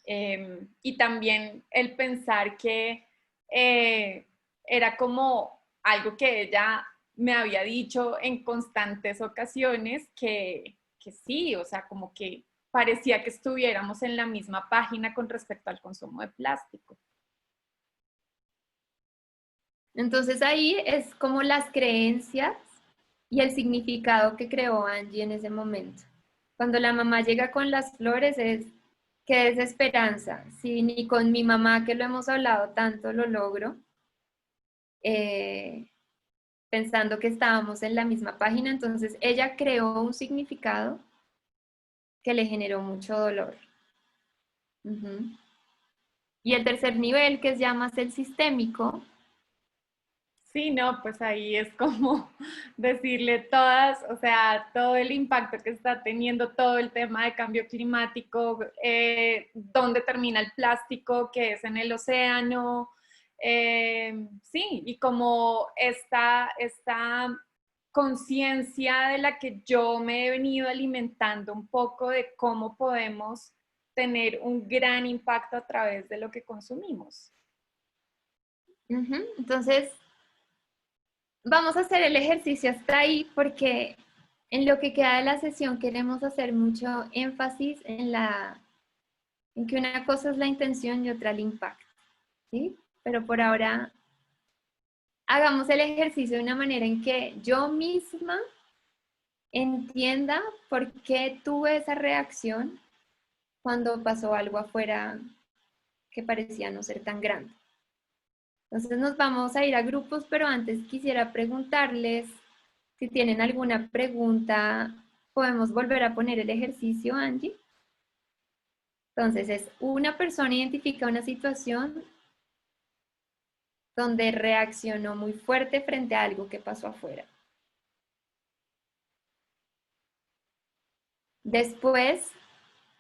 Y también el pensar que era como algo que ella me había dicho en constantes ocasiones que sí, o sea, como que parecía que estuviéramos en la misma página con respecto al consumo de plástico. Entonces ahí es como las creencias y el significado que creó Angie en ese momento. Cuando la mamá llega con las flores es qué desesperanza, si ni con mi mamá que lo hemos hablado tanto lo logro, pensando que estábamos en la misma página, entonces ella creó un significado que le generó mucho dolor. Y el tercer nivel, que es ya más el sistémico. Sí, no, pues ahí es como decirle todas, o sea, todo el impacto que está teniendo todo el tema de cambio climático, dónde termina el plástico, que es en el océano, sí, y como esta conciencia de la que yo me he venido alimentando un poco de cómo podemos tener un gran impacto a través de lo que consumimos. Entonces, vamos a hacer el ejercicio hasta ahí porque en lo que queda de la sesión queremos hacer mucho énfasis en que una cosa es la intención y otra el impacto, ¿sí? Pero por ahora hagamos el ejercicio de una manera en que yo misma entienda por qué tuve esa reacción cuando pasó algo afuera que parecía no ser tan grande. Entonces nos vamos a ir a grupos, pero antes quisiera preguntarles si tienen alguna pregunta. Podemos volver a poner el ejercicio, Angie. Entonces es una persona identifica una situación donde reaccionó muy fuerte frente a algo que pasó afuera. Después,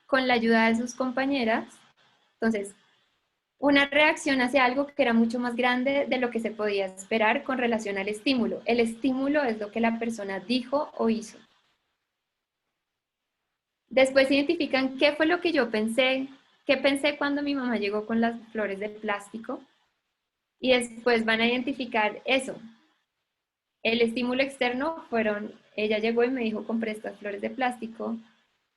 con la ayuda de sus compañeras, entonces, una reacción hacia algo que era mucho más grande de lo que se podía esperar con relación al estímulo. El estímulo es lo que la persona dijo o hizo. Después identifican qué fue lo que yo pensé, qué pensé cuando mi mamá llegó con las flores de plástico. Y después van a identificar eso. El estímulo externo fueron, ella llegó y me dijo, compré estas flores de plástico.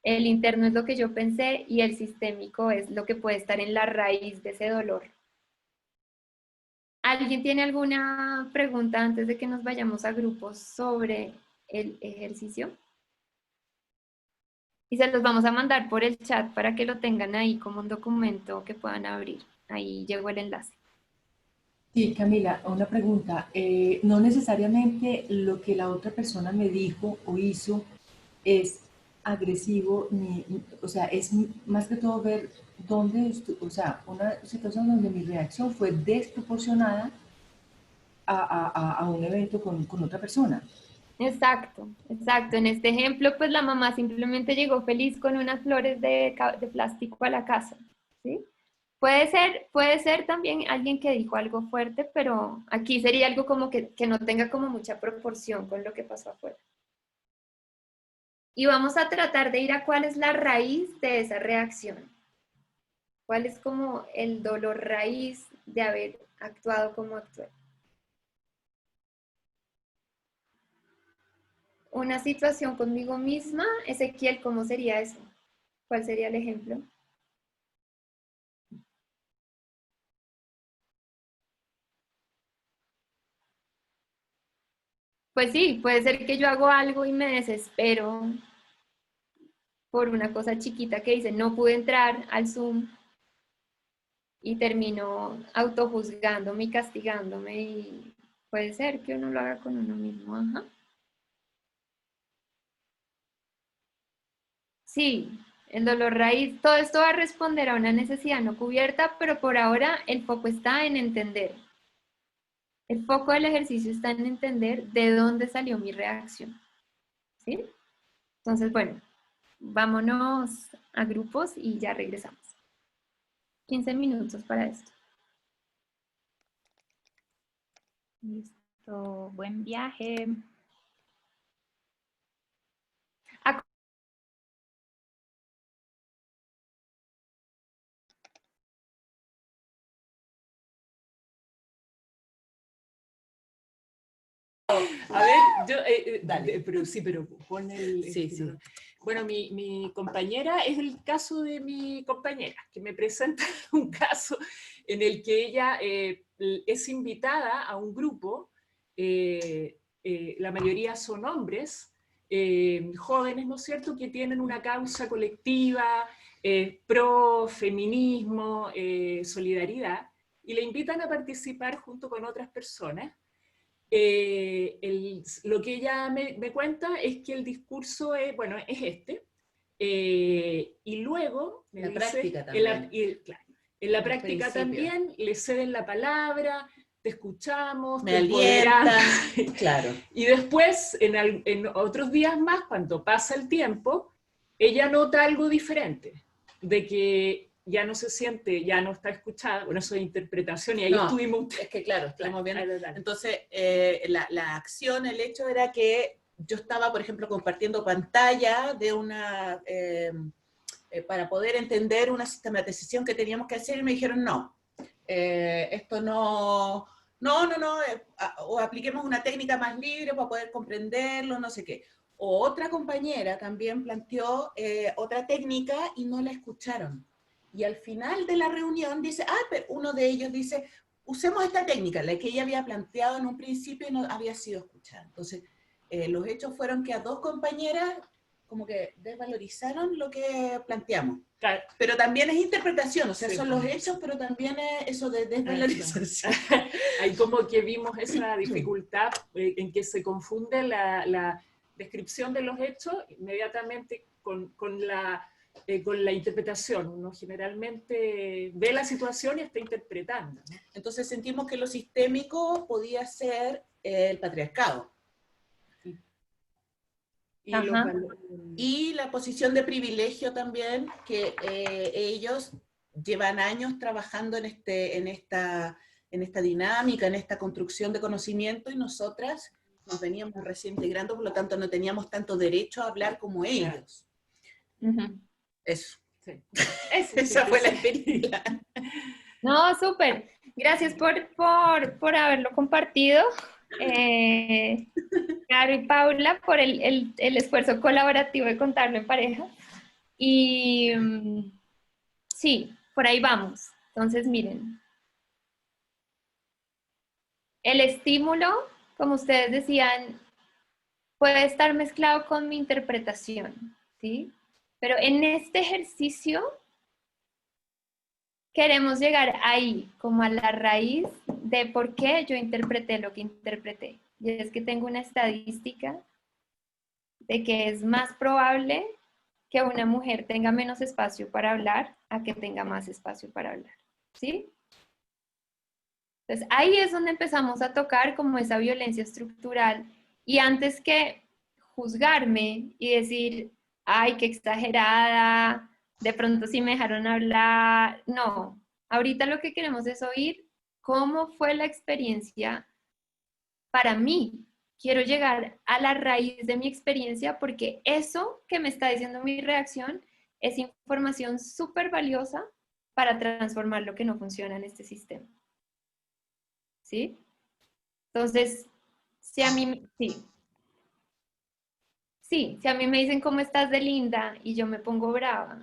El interno es lo que yo pensé y el sistémico es lo que puede estar en la raíz de ese dolor. ¿Alguien tiene alguna pregunta antes de que nos vayamos a grupos sobre el ejercicio? Y se los vamos a mandar por el chat para que lo tengan ahí como un documento que puedan abrir. Ahí llegó el enlace. Sí, Camila, una pregunta. No necesariamente lo que la otra persona me dijo o hizo es agresivo, o sea, es más que todo ver dónde, o sea, una situación donde mi reacción fue desproporcionada a un evento con otra persona. Exacto, exacto. En este ejemplo, pues la mamá simplemente llegó feliz con unas flores de plástico a la casa, ¿sí? Puede ser también alguien que dijo algo fuerte, pero aquí sería algo como que no tenga como mucha proporción con lo que pasó afuera. Y vamos a tratar de ir a cuál es la raíz de esa reacción. ¿Cuál es como el dolor raíz de haber actuado como actué. Una situación conmigo misma, Ezequiel, ¿cómo sería eso? ¿Cuál sería el ejemplo? Pues sí, puede ser que yo hago algo y me desespero por una cosa chiquita que dice, no pude entrar al Zoom y termino autojuzgándome y castigándome y puede ser que uno lo haga con uno mismo. Ajá. Sí, el dolor raíz, todo esto va a responder a una necesidad no cubierta, pero por ahora el foco está en entender. El foco del ejercicio está en entender de dónde salió mi reacción. ¿Sí? Entonces, bueno, vámonos a grupos y ya regresamos. 15 minutos para esto. Listo, buen viaje. A ver, yo, Dale. pero sí, pero pon el... Sí, sí. Bueno, mi compañera es el caso de mi compañera, que me presenta un caso en el que ella es invitada a un grupo, la mayoría son hombres, jóvenes, ¿no es cierto?, que tienen una causa colectiva, pro feminismo, solidaridad, y la invitan a participar junto con otras personas. Lo que ella me cuenta es que el discurso es, bueno, es este, y luego me La dice, práctica también. claro, en la El práctica principio. también le ceden la palabra, te escuchamos, Me te empoderamos. alientan, claro. Y después, en otros días más, cuando pasa el tiempo, ella nota algo diferente, de que ya no se siente, ya no está escuchada, bueno, eso es interpretación, y ahí No, estuvimos... es que claro, estamos viendo. Dale. Entonces, la acción, el hecho era que yo estaba, por ejemplo, compartiendo pantalla de una, para poder entender una sistematización que teníamos que hacer, y me dijeron, no, esto no, o apliquemos una técnica más libre para poder comprenderlo, no sé qué. O otra compañera también planteó otra técnica y no la escucharon. Y al final de la reunión dice, pero uno de ellos dice, usemos esta técnica, la que ella había planteado en un principio y no había sido escuchada. Entonces, los hechos fueron que a dos compañeras como que desvalorizaron lo que planteamos. Claro. Pero también es interpretación, o sea, Sí, son los hechos, pero también es eso de desvalorización. Ahí como que vimos esa dificultad en que se confunde la descripción de los hechos inmediatamente con la interpretación. Uno generalmente ve la situación y está interpretando, ¿no? Entonces sentimos que lo sistémico podía ser el patriarcado. Y la posición de privilegio también, que ellos llevan años trabajando en esta dinámica, en esta construcción de conocimiento, y nosotras nos veníamos recién integrando, por lo tanto no teníamos tanto derecho a hablar como ellos. Eso. Sí. Esa fue la experiencia. No, súper. Gracias por haberlo compartido. Caro y Paula, por el esfuerzo colaborativo de contarlo en pareja. Y sí, por ahí vamos. Entonces, miren. El estímulo, como ustedes decían, puede estar mezclado con mi interpretación, ¿sí? Pero en este ejercicio queremos llegar ahí, como a la raíz de por qué yo interpreté lo que interpreté. Y es que tengo una estadística de que es más probable que una mujer tenga menos espacio para hablar a que tenga más espacio para hablar, ¿sí? Entonces, ahí es donde empezamos a tocar como esa violencia estructural, y antes que juzgarme y decir, ay, qué exagerada, de pronto sí me dejaron hablar, no, ahorita lo que queremos es oír cómo fue la experiencia para mí. Quiero llegar a la raíz de mi experiencia, porque eso que me está diciendo mi reacción es información súper valiosa para transformar lo que no funciona en este sistema. ¿sí? Entonces, si a mí, sí, si a mí me dicen cómo estás de linda y yo me pongo brava,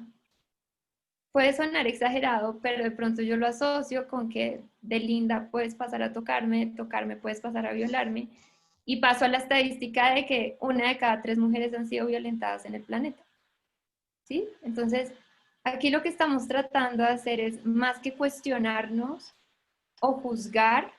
puede sonar exagerado, pero de pronto yo lo asocio con que de linda puedes pasar a tocarme, de tocarme puedes pasar a violarme, y paso a la estadística de que 1 de cada 3 mujeres han sido violentadas en el planeta, ¿sí? Entonces, aquí lo que estamos tratando de hacer es, más que cuestionarnos o juzgar,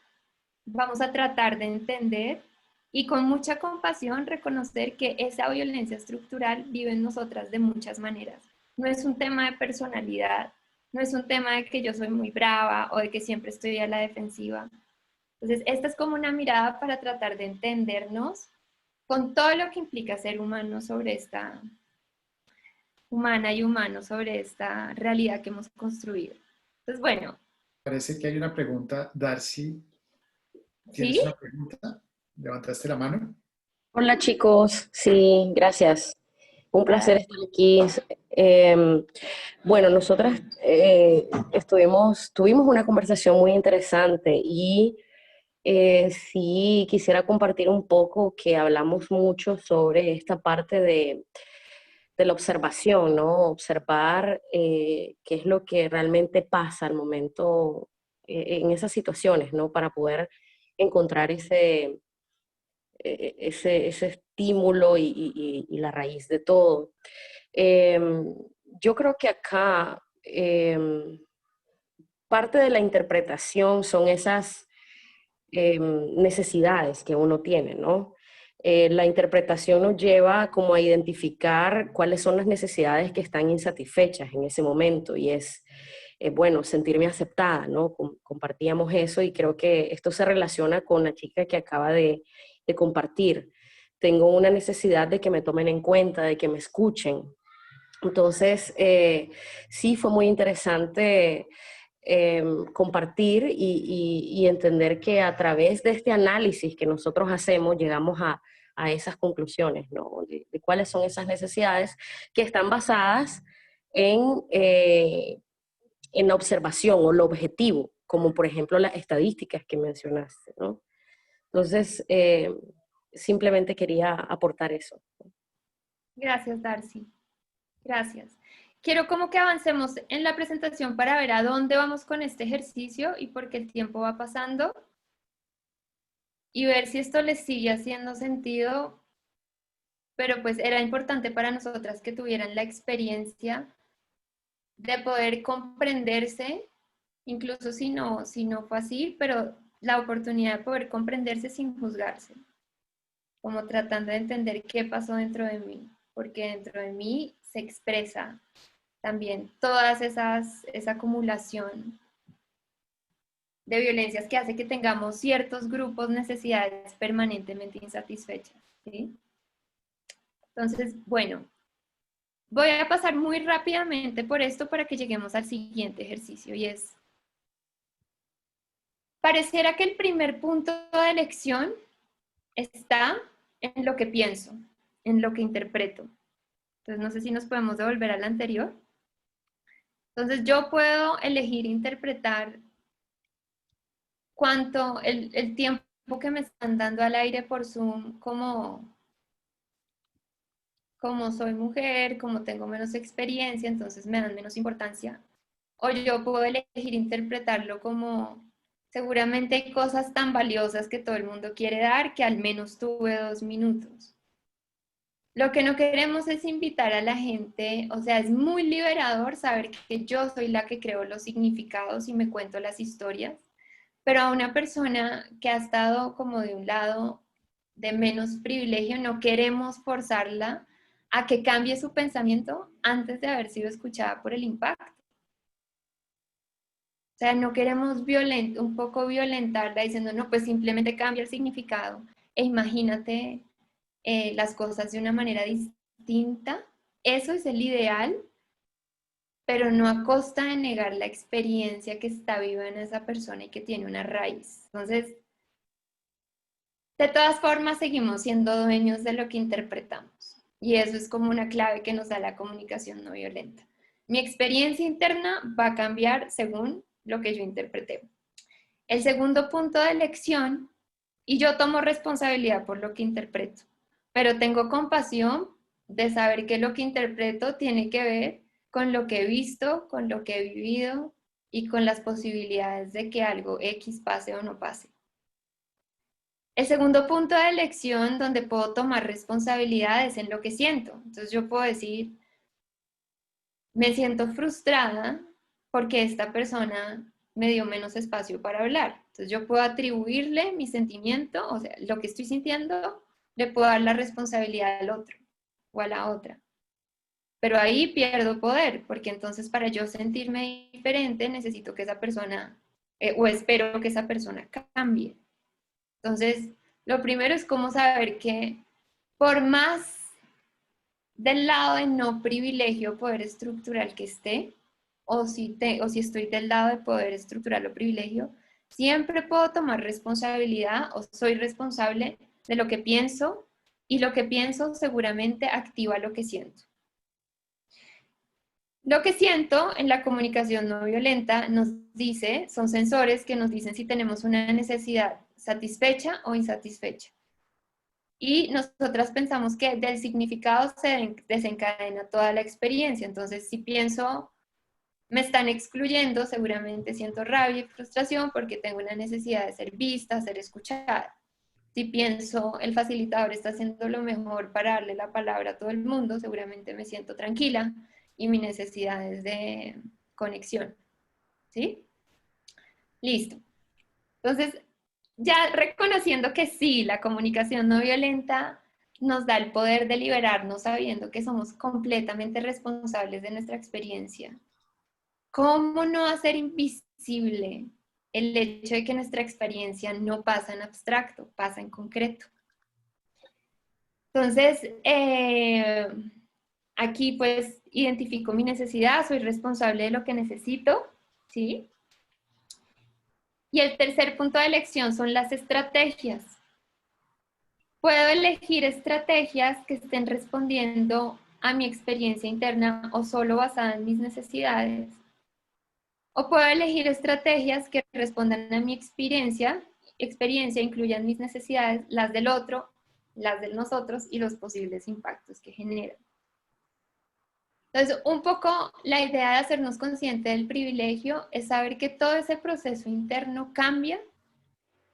vamos a tratar de entender y con mucha compasión reconocer que esa violencia estructural vive en nosotras de muchas maneras. No es un tema de personalidad, no es un tema de que yo soy muy brava o de que siempre estoy a la defensiva. Entonces, esta es como una mirada para tratar de entendernos con todo lo que implica ser humano sobre esta humana y humano sobre esta realidad que hemos construido. Entonces, bueno. Parece que hay una pregunta. Darcy, ¿tienes ¿Sí? una pregunta? ¿Levantaste la mano? Hola chicos, sí, gracias. Un placer estar aquí. Bueno, nosotras tuvimos una conversación muy interesante y sí quisiera compartir un poco que hablamos mucho sobre esta parte de la observación, ¿no? Observar qué es lo que realmente pasa al momento en esas situaciones, ¿no? Para poder encontrar ese estímulo y la raíz de todo. Yo creo que acá parte de la interpretación son esas necesidades que uno tiene, ¿no? La interpretación nos lleva como a identificar cuáles son las necesidades que están insatisfechas en ese momento y es, bueno, sentirme aceptada, ¿no? Compartíamos eso y creo que esto se relaciona con la chica que acaba de compartir. Tengo una necesidad de que me tomen en cuenta, de que me escuchen. Entonces, sí fue muy interesante compartir y entender que a través de este análisis que nosotros hacemos llegamos a esas conclusiones, ¿no? De cuáles son esas necesidades que están basadas en la observación o lo objetivo, como por ejemplo las estadísticas que mencionaste, ¿no? Entonces, simplemente quería aportar eso. Gracias, Darcy. Gracias. Quiero como que avancemos en la presentación para ver a dónde vamos con este ejercicio y por qué el tiempo va pasando y ver si esto les sigue haciendo sentido, pero pues era importante para nosotras que tuvieran la experiencia de poder comprenderse, incluso si no fue así, pero la oportunidad de poder comprenderse sin juzgarse, como tratando de entender qué pasó dentro de mí, porque dentro de mí se expresa también todas esa acumulación de violencias que hace que tengamos ciertos grupos, necesidades permanentemente insatisfechas, ¿sí? Entonces, bueno, voy a pasar muy rápidamente por esto para que lleguemos al siguiente ejercicio y es, pareciera que el primer punto de elección está en lo que pienso, en lo que interpreto. Entonces, no sé si nos podemos devolver al anterior. Entonces, yo puedo elegir interpretar cuánto el tiempo que me están dando al aire por Zoom, como soy mujer, como tengo menos experiencia, entonces me dan menos importancia. O yo puedo elegir interpretarlo como, seguramente hay cosas tan valiosas que todo el mundo quiere dar que al menos tuve 2 minutos. Lo que no queremos es invitar a la gente, o sea, es muy liberador saber que yo soy la que creo los significados y me cuento las historias, pero a una persona que ha estado como de un lado de menos privilegio, no queremos forzarla a que cambie su pensamiento antes de haber sido escuchada por el impacto. O sea, no queremos un poco violentarla diciendo, no, pues simplemente cambia el significado e imagínate las cosas de una manera distinta. Eso es el ideal, pero no a costa de negar la experiencia que está viva en esa persona y que tiene una raíz. Entonces, de todas formas, seguimos siendo dueños de lo que interpretamos. Y eso es como una clave que nos da la comunicación no violenta. Mi experiencia interna va a cambiar según lo que yo interpreté. El segundo punto de elección, y yo tomo responsabilidad por lo que interpreto, pero tengo compasión de saber que lo que interpreto tiene que ver con lo que he visto, con lo que he vivido y con las posibilidades de que algo X pase o no pase. El segundo punto de elección donde puedo tomar responsabilidades en lo que siento. Entonces yo puedo decir, me siento frustrada porque esta persona me dio menos espacio para hablar. Entonces yo puedo atribuirle mi sentimiento, o sea, lo que estoy sintiendo, le puedo dar la responsabilidad al otro o a la otra. Pero ahí pierdo poder, porque entonces para yo sentirme diferente necesito que esa persona, o espero que esa persona cambie. Entonces, lo primero es cómo saber que por más del lado de no privilegio poder estructural que esté, o si estoy del lado de poder estructural o privilegio, siempre puedo tomar responsabilidad o soy responsable de lo que pienso, y lo que pienso seguramente activa lo que siento. Lo que siento en la comunicación no violenta nos dice, son sensores que nos dicen si tenemos una necesidad satisfecha o insatisfecha. Y nosotras pensamos que del significado se desencadena toda la experiencia. Entonces, si pienso, me están excluyendo, seguramente siento rabia y frustración porque tengo una necesidad de ser vista, ser escuchada. Si pienso, el facilitador está haciendo lo mejor para darle la palabra a todo el mundo, seguramente me siento tranquila y mi necesidad es de conexión. ¿Sí? Listo. Entonces, ya reconociendo que sí, la comunicación no violenta nos da el poder de liberarnos sabiendo que somos completamente responsables de nuestra experiencia. ¿Cómo no hacer invisible el hecho de que nuestra experiencia no pasa en abstracto, pasa en concreto? Entonces, aquí pues identifico mi necesidad, soy responsable de lo que necesito, ¿sí? Y el tercer punto de elección son las estrategias. Puedo elegir estrategias que estén respondiendo a mi experiencia interna o solo basada en mis necesidades. O puedo elegir estrategias que respondan a mi experiencia incluyan mis necesidades, las del otro, las de nosotros y los posibles impactos que generan. Entonces, un poco la idea de hacernos conscientes del privilegio es saber que todo ese proceso interno cambia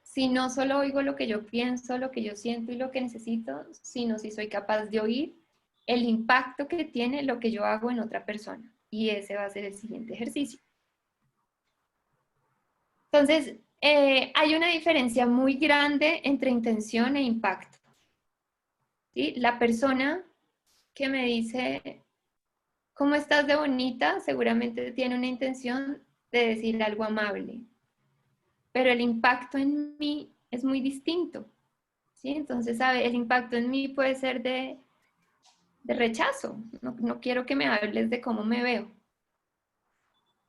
si no solo oigo lo que yo pienso, lo que yo siento y lo que necesito, sino si soy capaz de oír el impacto que tiene lo que yo hago en otra persona. Y ese va a ser el siguiente ejercicio. Entonces, hay una diferencia muy grande entre intención e impacto. ¿Sí? La persona que me dice, ¿cómo estás de bonita? Seguramente tiene una intención de decir algo amable. Pero el impacto en mí es muy distinto. ¿Sí? Entonces, ¿sabe? El impacto en mí puede ser de rechazo. No quiero que me hables de cómo me veo.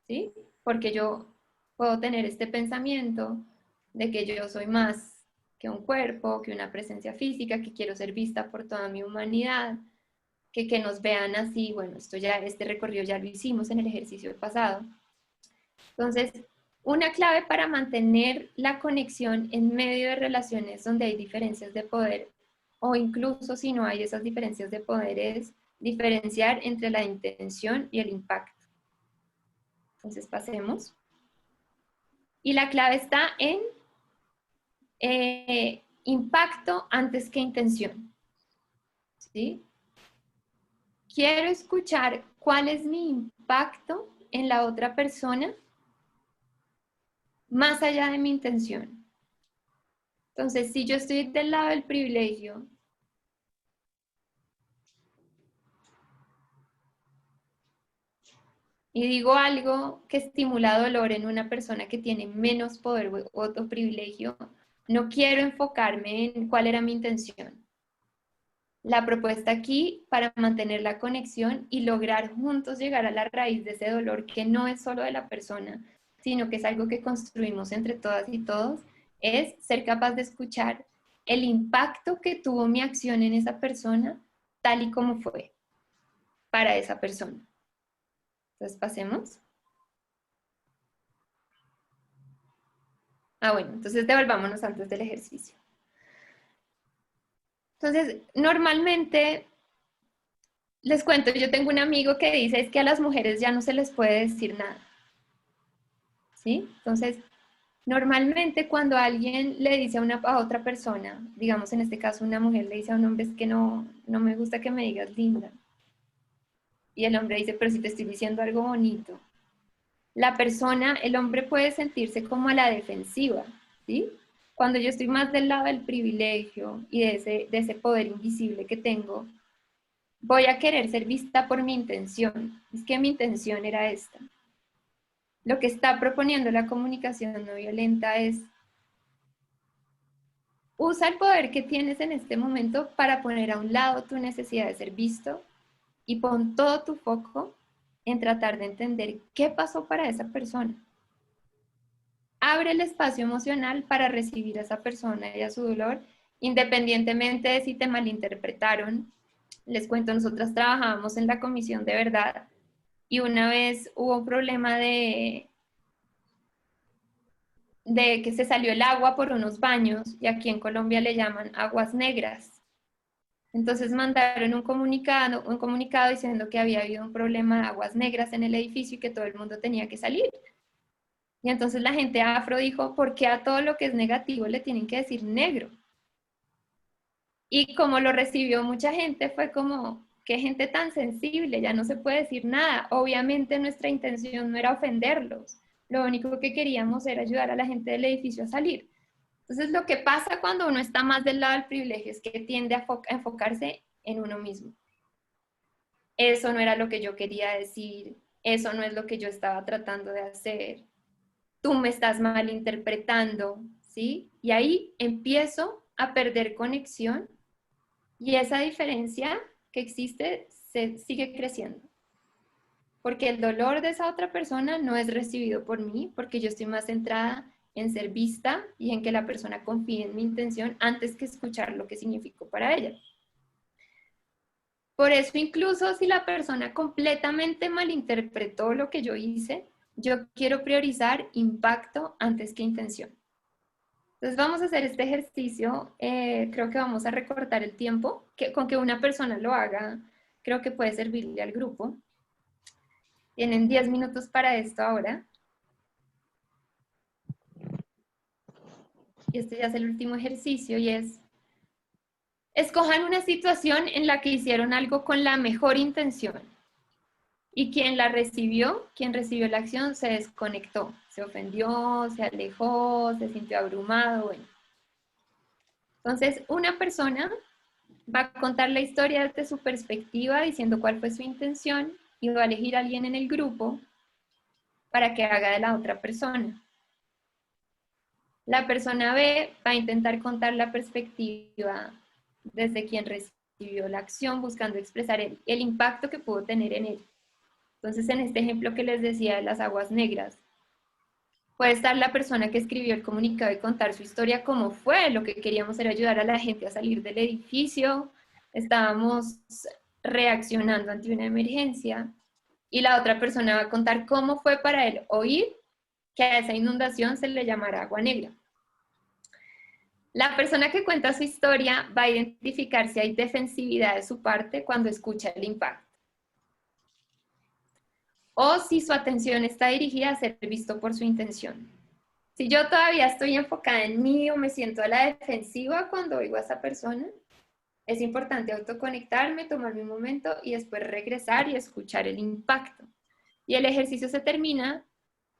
¿Sí? Porque yo puedo tener este pensamiento de que yo soy más que un cuerpo, que una presencia física, que quiero ser vista por toda mi humanidad, que nos vean así. Bueno, este recorrido ya lo hicimos en el ejercicio pasado. Entonces, una clave para mantener la conexión en medio de relaciones donde hay diferencias de poder, o incluso si no hay esas diferencias de poder, es diferenciar entre la intención y el impacto. Entonces, pasemos. Y la clave está en impacto antes que intención. ¿Sí? Quiero escuchar cuál es mi impacto en la otra persona más allá de mi intención. Entonces, si yo estoy del lado del privilegio, y digo algo que estimula dolor en una persona que tiene menos poder u otro privilegio, no quiero enfocarme en cuál era mi intención. La propuesta aquí para mantener la conexión y lograr juntos llegar a la raíz de ese dolor que no es solo de la persona, sino que es algo que construimos entre todas y todos, es ser capaz de escuchar el impacto que tuvo mi acción en esa persona tal y como fue para esa persona. Entonces pasemos. Bueno, entonces devolvámonos antes del ejercicio. Entonces, normalmente, les cuento, yo tengo un amigo que dice es que a las mujeres ya no se les puede decir nada. ¿Sí? Entonces, normalmente cuando alguien le dice a otra persona, digamos en este caso una mujer le dice a un hombre, es que no me gusta que me digas linda. Y el hombre dice, pero si te estoy diciendo algo bonito. La persona, el hombre puede sentirse como a la defensiva, ¿sí? Cuando yo estoy más del lado del privilegio y de ese poder invisible que tengo, voy a querer ser vista por mi intención. Es que mi intención era esta. Lo que está proponiendo la comunicación no violenta es: usa el poder que tienes en este momento para poner a un lado tu necesidad de ser visto y pon todo tu foco en tratar de entender qué pasó para esa persona. Abre el espacio emocional para recibir a esa persona y a su dolor, independientemente de si te malinterpretaron. Les cuento, nosotras trabajábamos en la comisión de verdad y una vez hubo un problema de que se salió el agua por unos baños, y aquí en Colombia le llaman aguas negras. Entonces mandaron un comunicado diciendo que había habido un problema de aguas negras en el edificio y que todo el mundo tenía que salir. Y entonces la gente afro dijo, ¿por qué a todo lo que es negativo le tienen que decir negro? Y como lo recibió mucha gente, fue como, qué gente tan sensible, ya no se puede decir nada. Obviamente nuestra intención no era ofenderlos, lo único que queríamos era ayudar a la gente del edificio a salir. Entonces lo que pasa cuando uno está más del lado del privilegio es que tiende a enfocarse en uno mismo. Eso no era lo que yo quería decir, eso no es lo que yo estaba tratando de hacer, tú me estás malinterpretando, ¿sí? Y ahí empiezo a perder conexión y esa diferencia que existe se sigue creciendo. Porque el dolor de esa otra persona no es recibido por mí, porque yo estoy más centrada en ser vista y en que la persona confíe en mi intención antes que escuchar lo que significó para ella. Por eso, incluso si la persona completamente malinterpretó lo que yo hice, yo quiero priorizar impacto antes que intención. Entonces vamos a hacer este ejercicio, creo que vamos a recortar el tiempo, con que una persona lo haga, creo que puede servirle al grupo. Tienen 10 minutos para esto ahora. Y este ya es el último ejercicio y es: escojan una situación en la que hicieron algo con la mejor intención y quien recibió la acción se desconectó, se ofendió, se alejó, se sintió abrumado, bueno. Entonces, una persona va a contar la historia desde su perspectiva, diciendo cuál fue su intención, y va a elegir a alguien en el grupo para que haga de la otra persona. La persona B va a intentar contar la perspectiva desde quien recibió la acción, buscando expresar el impacto que pudo tener en él. Entonces, en este ejemplo que les decía de las aguas negras, puede estar la persona que escribió el comunicado y contar su historia, cómo fue. Lo que queríamos era ayudar a la gente a salir del edificio, estábamos reaccionando ante una emergencia, y la otra persona va a contar cómo fue para él oír que a esa inundación se le llamara agua negra. La persona que cuenta su historia va a identificar si hay defensividad de su parte cuando escucha el impacto, o si su atención está dirigida a ser visto por su intención. Si yo todavía estoy enfocada en mí o me siento a la defensiva cuando oigo a esa persona, es importante autoconectarme, tomar mi momento y después regresar y escuchar el impacto. Y el ejercicio se termina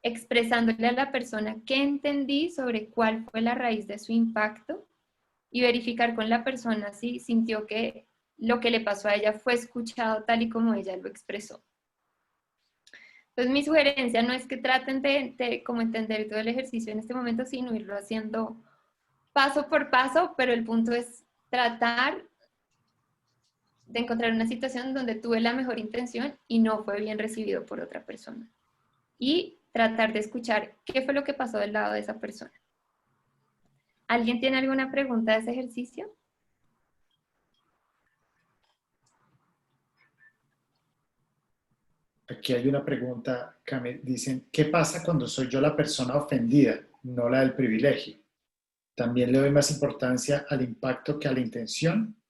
expresándole a la persona qué entendí sobre cuál fue la raíz de su impacto y verificar con la persona si sintió que lo que le pasó a ella fue escuchado tal y como ella lo expresó. Entonces, mi sugerencia no es que traten de como entender todo el ejercicio en este momento, sino irlo haciendo paso por paso, pero el punto es tratar de encontrar una situación donde tuve la mejor intención y no fue bien recibido por otra persona. Y tratar de escuchar qué fue lo que pasó del lado de esa persona. ¿Alguien tiene alguna pregunta de ese ejercicio? Aquí hay una pregunta, Cami, dicen, ¿qué pasa cuando soy yo la persona ofendida? no la del privilegio. ¿También le doy más importancia al impacto que a la intención?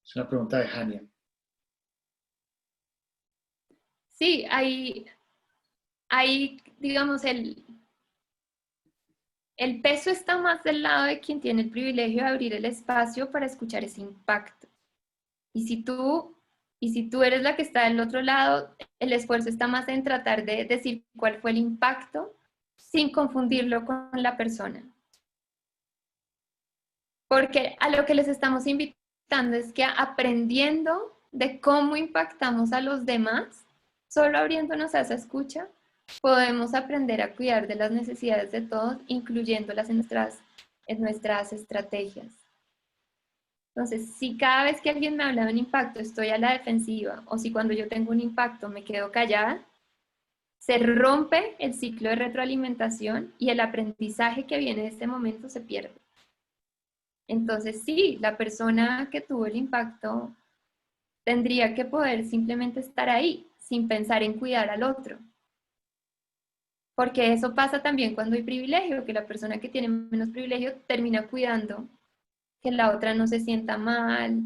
Es una pregunta de Hania. Sí, hay digamos, el peso está más del lado de quien tiene el privilegio de abrir el espacio para escuchar ese impacto. Y si tú eres la que está del otro lado, el esfuerzo está más en tratar de decir cuál fue el impacto sin confundirlo con la persona. Porque a lo que les estamos invitando es que aprendiendo de cómo impactamos a los demás, solo abriéndonos a esa escucha, podemos aprender a cuidar de las necesidades de todos, incluyéndolas en nuestras estrategias. Entonces, si cada vez que alguien me habla de un impacto estoy a la defensiva, o si cuando yo tengo un impacto me quedo callada, se rompe el ciclo de retroalimentación y el aprendizaje que viene de este momento se pierde. Entonces, sí, la persona que tuvo el impacto tendría que poder simplemente estar ahí, sin pensar en cuidar al otro. Porque eso pasa también cuando hay privilegio, que la persona que tiene menos privilegio termina cuidando que la otra no se sienta mal,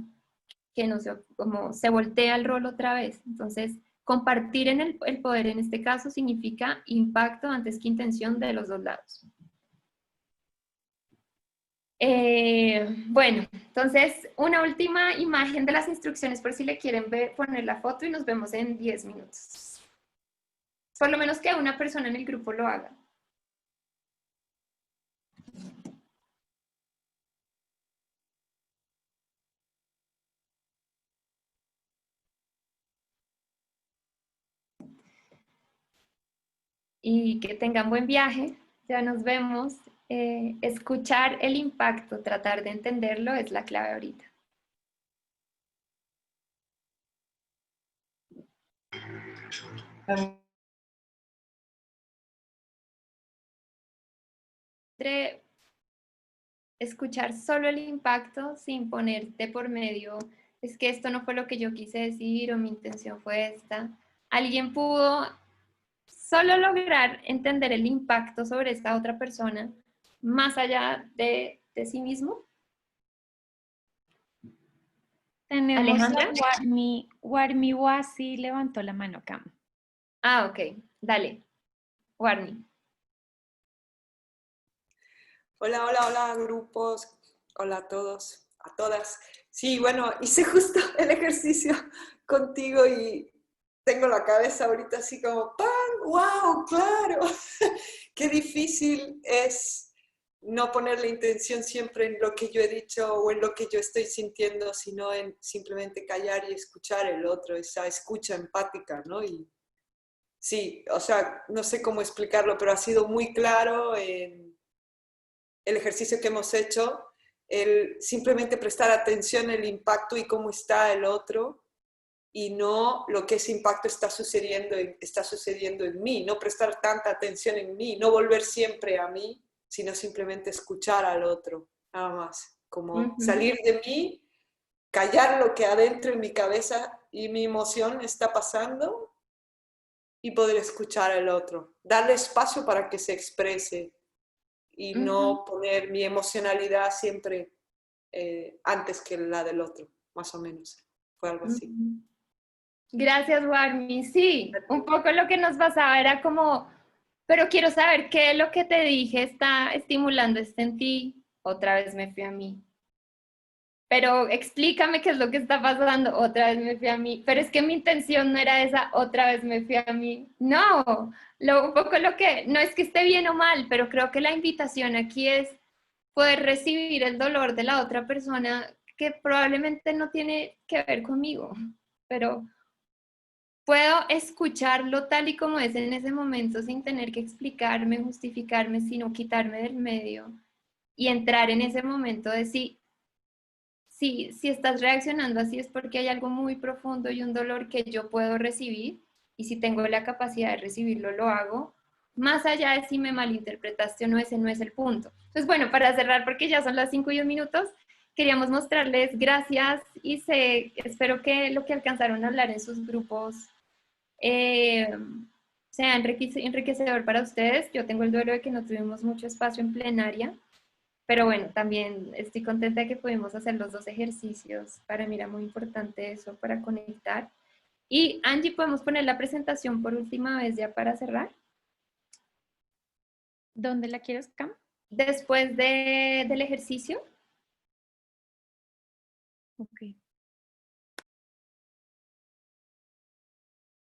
que no se, como se voltea el rol otra vez. Entonces, compartir en el poder en este caso significa impacto antes que intención de los dos lados. Bueno, entonces una última imagen de las instrucciones por si le quieren ver, poner la foto y nos vemos en 10 minutos. Por lo menos que una persona en el grupo lo haga. Y que tengan buen viaje. Ya nos vemos. Escuchar el impacto, tratar de entenderlo es la clave ahorita. Escuchar solo el impacto sin ponerte por medio, es que esto no fue lo que yo quise decir o mi intención fue esta. Alguien pudo solo lograr entender el impacto sobre esta otra persona más allá de sí mismo. Tenemos Alejandra. a Warmi Wasi levantó la mano, Cam. Ah, ok. Dale. Warmi. Hola, hola, hola, grupos. Hola a todos, a todas. Sí, bueno, hice justo el ejercicio contigo y tengo la cabeza ahorita así como ¡pam! ¡Wow! ¡Claro! Qué difícil es no poner la intención siempre en lo que yo he dicho o en lo que yo estoy sintiendo, sino en simplemente callar y escuchar el otro, esa escucha empática, ¿no? Y sí, o sea, no sé cómo explicarlo, pero ha sido muy claro en el ejercicio que hemos hecho, el simplemente prestar atención al impacto y cómo está el otro, y no lo que ese impacto está sucediendo en mí, no prestar tanta atención en mí, no volver siempre a mí, sino simplemente escuchar al otro, nada más, como salir de mí, callar lo que adentro en mi cabeza y mi emoción está pasando y poder escuchar al otro, darle espacio para que se exprese y no poner mi emocionalidad siempre antes que la del otro, más o menos, fue algo así. Gracias, Warmi. Sí, un poco lo que nos pasaba era como, pero quiero saber qué es lo que te dije está estimulando esto en ti. Otra vez me fui a mí. Pero explícame qué es lo que está pasando. Otra vez me fui a mí. Pero es que mi intención no era esa. Otra vez me fui a mí. No, un poco lo que, no es que esté bien o mal, pero creo que la invitación aquí es poder recibir el dolor de la otra persona que probablemente no tiene que ver conmigo, pero puedo escucharlo tal y como es en ese momento sin tener que explicarme, justificarme, sino quitarme del medio y entrar en ese momento de si estás reaccionando así es porque hay algo muy profundo y un dolor que yo puedo recibir, y si tengo la capacidad de recibirlo, lo hago, más allá de si me malinterpretaste o no, ese no es el punto. Entonces, bueno, para cerrar, porque ya son las 5 y 1 minutos, queríamos mostrarles gracias y espero que lo que alcanzaron a hablar en sus grupos sea enriquecedor para ustedes. Yo tengo el duelo de que no tuvimos mucho espacio en plenaria, pero bueno, también estoy contenta de que pudimos hacer los 2 ejercicios. Para mí era muy importante eso, para conectar. Y Angie, ¿podemos poner la presentación por última vez ya para cerrar? ¿Dónde la quieres, Cam? Después del ejercicio. Ok.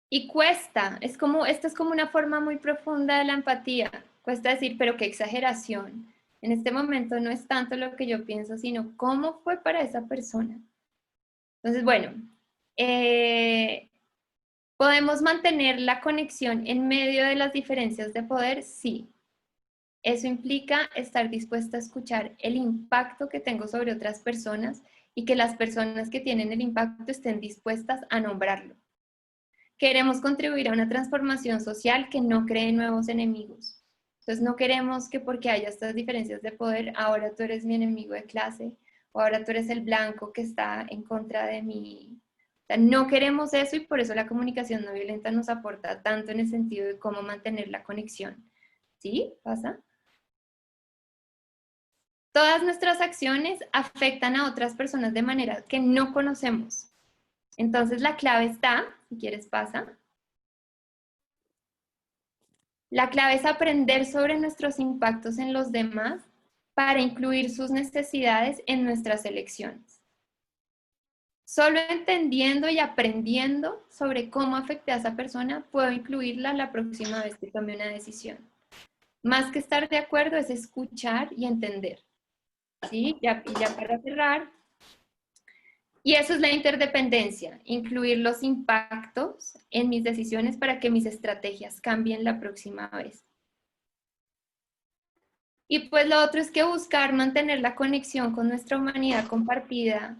Y cuesta, esto es como una forma muy profunda de la empatía. Cuesta decir, pero qué exageración. En este momento no es tanto lo que yo pienso, sino cómo fue para esa persona. Entonces, bueno, ¿podemos mantener la conexión en medio de las diferencias de poder? Sí. Eso implica estar dispuesta a escuchar el impacto que tengo sobre otras personas y que las personas que tienen el impacto estén dispuestas a nombrarlo. Queremos contribuir a una transformación social que no cree nuevos enemigos. Entonces no queremos que porque haya estas diferencias de poder, ahora tú eres mi enemigo de clase, o ahora tú eres el blanco que está en contra de mí. O sea, no queremos eso y por eso la comunicación no violenta nos aporta tanto en el sentido de cómo mantener la conexión. ¿Sí? ¿Pasa? Todas nuestras acciones afectan a otras personas de manera que no conocemos. Entonces la clave está, si quieres pasa, la clave es aprender sobre nuestros impactos en los demás para incluir sus necesidades en nuestras elecciones. Solo entendiendo y aprendiendo sobre cómo afecté a esa persona, puedo incluirla la próxima vez que tome una decisión. Más que estar de acuerdo es escuchar y entender. ¿Sí? Ya para cerrar. Y eso es la interdependencia, incluir los impactos en mis decisiones para que mis estrategias cambien la próxima vez. Y pues lo otro es que buscar mantener la conexión con nuestra humanidad compartida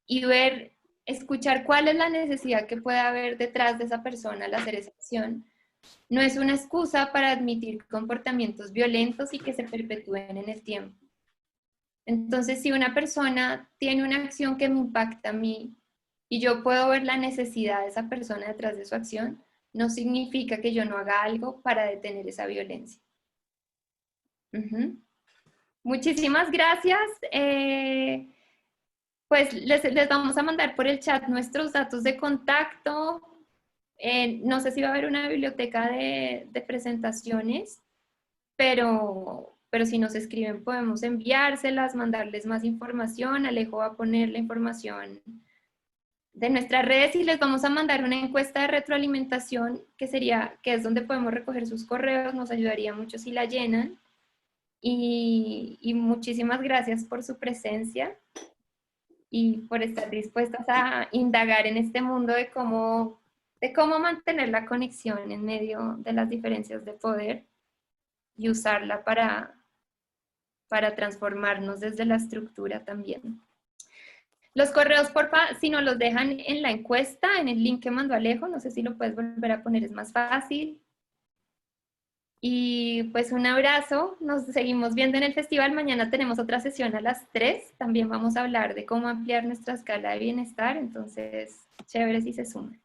y ver, escuchar cuál es la necesidad que puede haber detrás de esa persona al hacer esa acción. No es una excusa para admitir comportamientos violentos y que se perpetúen en el tiempo. Entonces, si una persona tiene una acción que me impacta a mí y yo puedo ver la necesidad de esa persona detrás de su acción, no significa que yo no haga algo para detener esa violencia. Muchísimas gracias. Pues les vamos a mandar por el chat nuestros datos de contacto. No sé si va a haber una biblioteca de presentaciones, pero si nos escriben podemos enviárselas, mandarles más información. Alejo va a poner la información de nuestras redes y les vamos a mandar una encuesta de retroalimentación que es donde podemos recoger sus correos. Nos ayudaría mucho si la llenan. Y muchísimas gracias por su presencia y por estar dispuestas a indagar en este mundo de cómo mantener la conexión en medio de las diferencias de poder y usarla para transformarnos desde la estructura también. Los correos, porfa, si nos los dejan en la encuesta, en el link que mandó Alejo, no sé si lo puedes volver a poner, es más fácil. Y pues un abrazo, nos seguimos viendo en el festival. Mañana tenemos otra sesión a las 3, también vamos a hablar de cómo ampliar nuestra escala de bienestar, entonces chévere si se suman.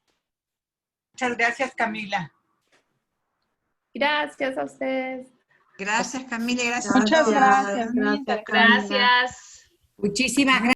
Muchas gracias, Camila. Gracias a ustedes. Gracias, Camila, gracias Muchas a todos. gracias. Gracias, Camila. Gracias. Muchísimas gracias.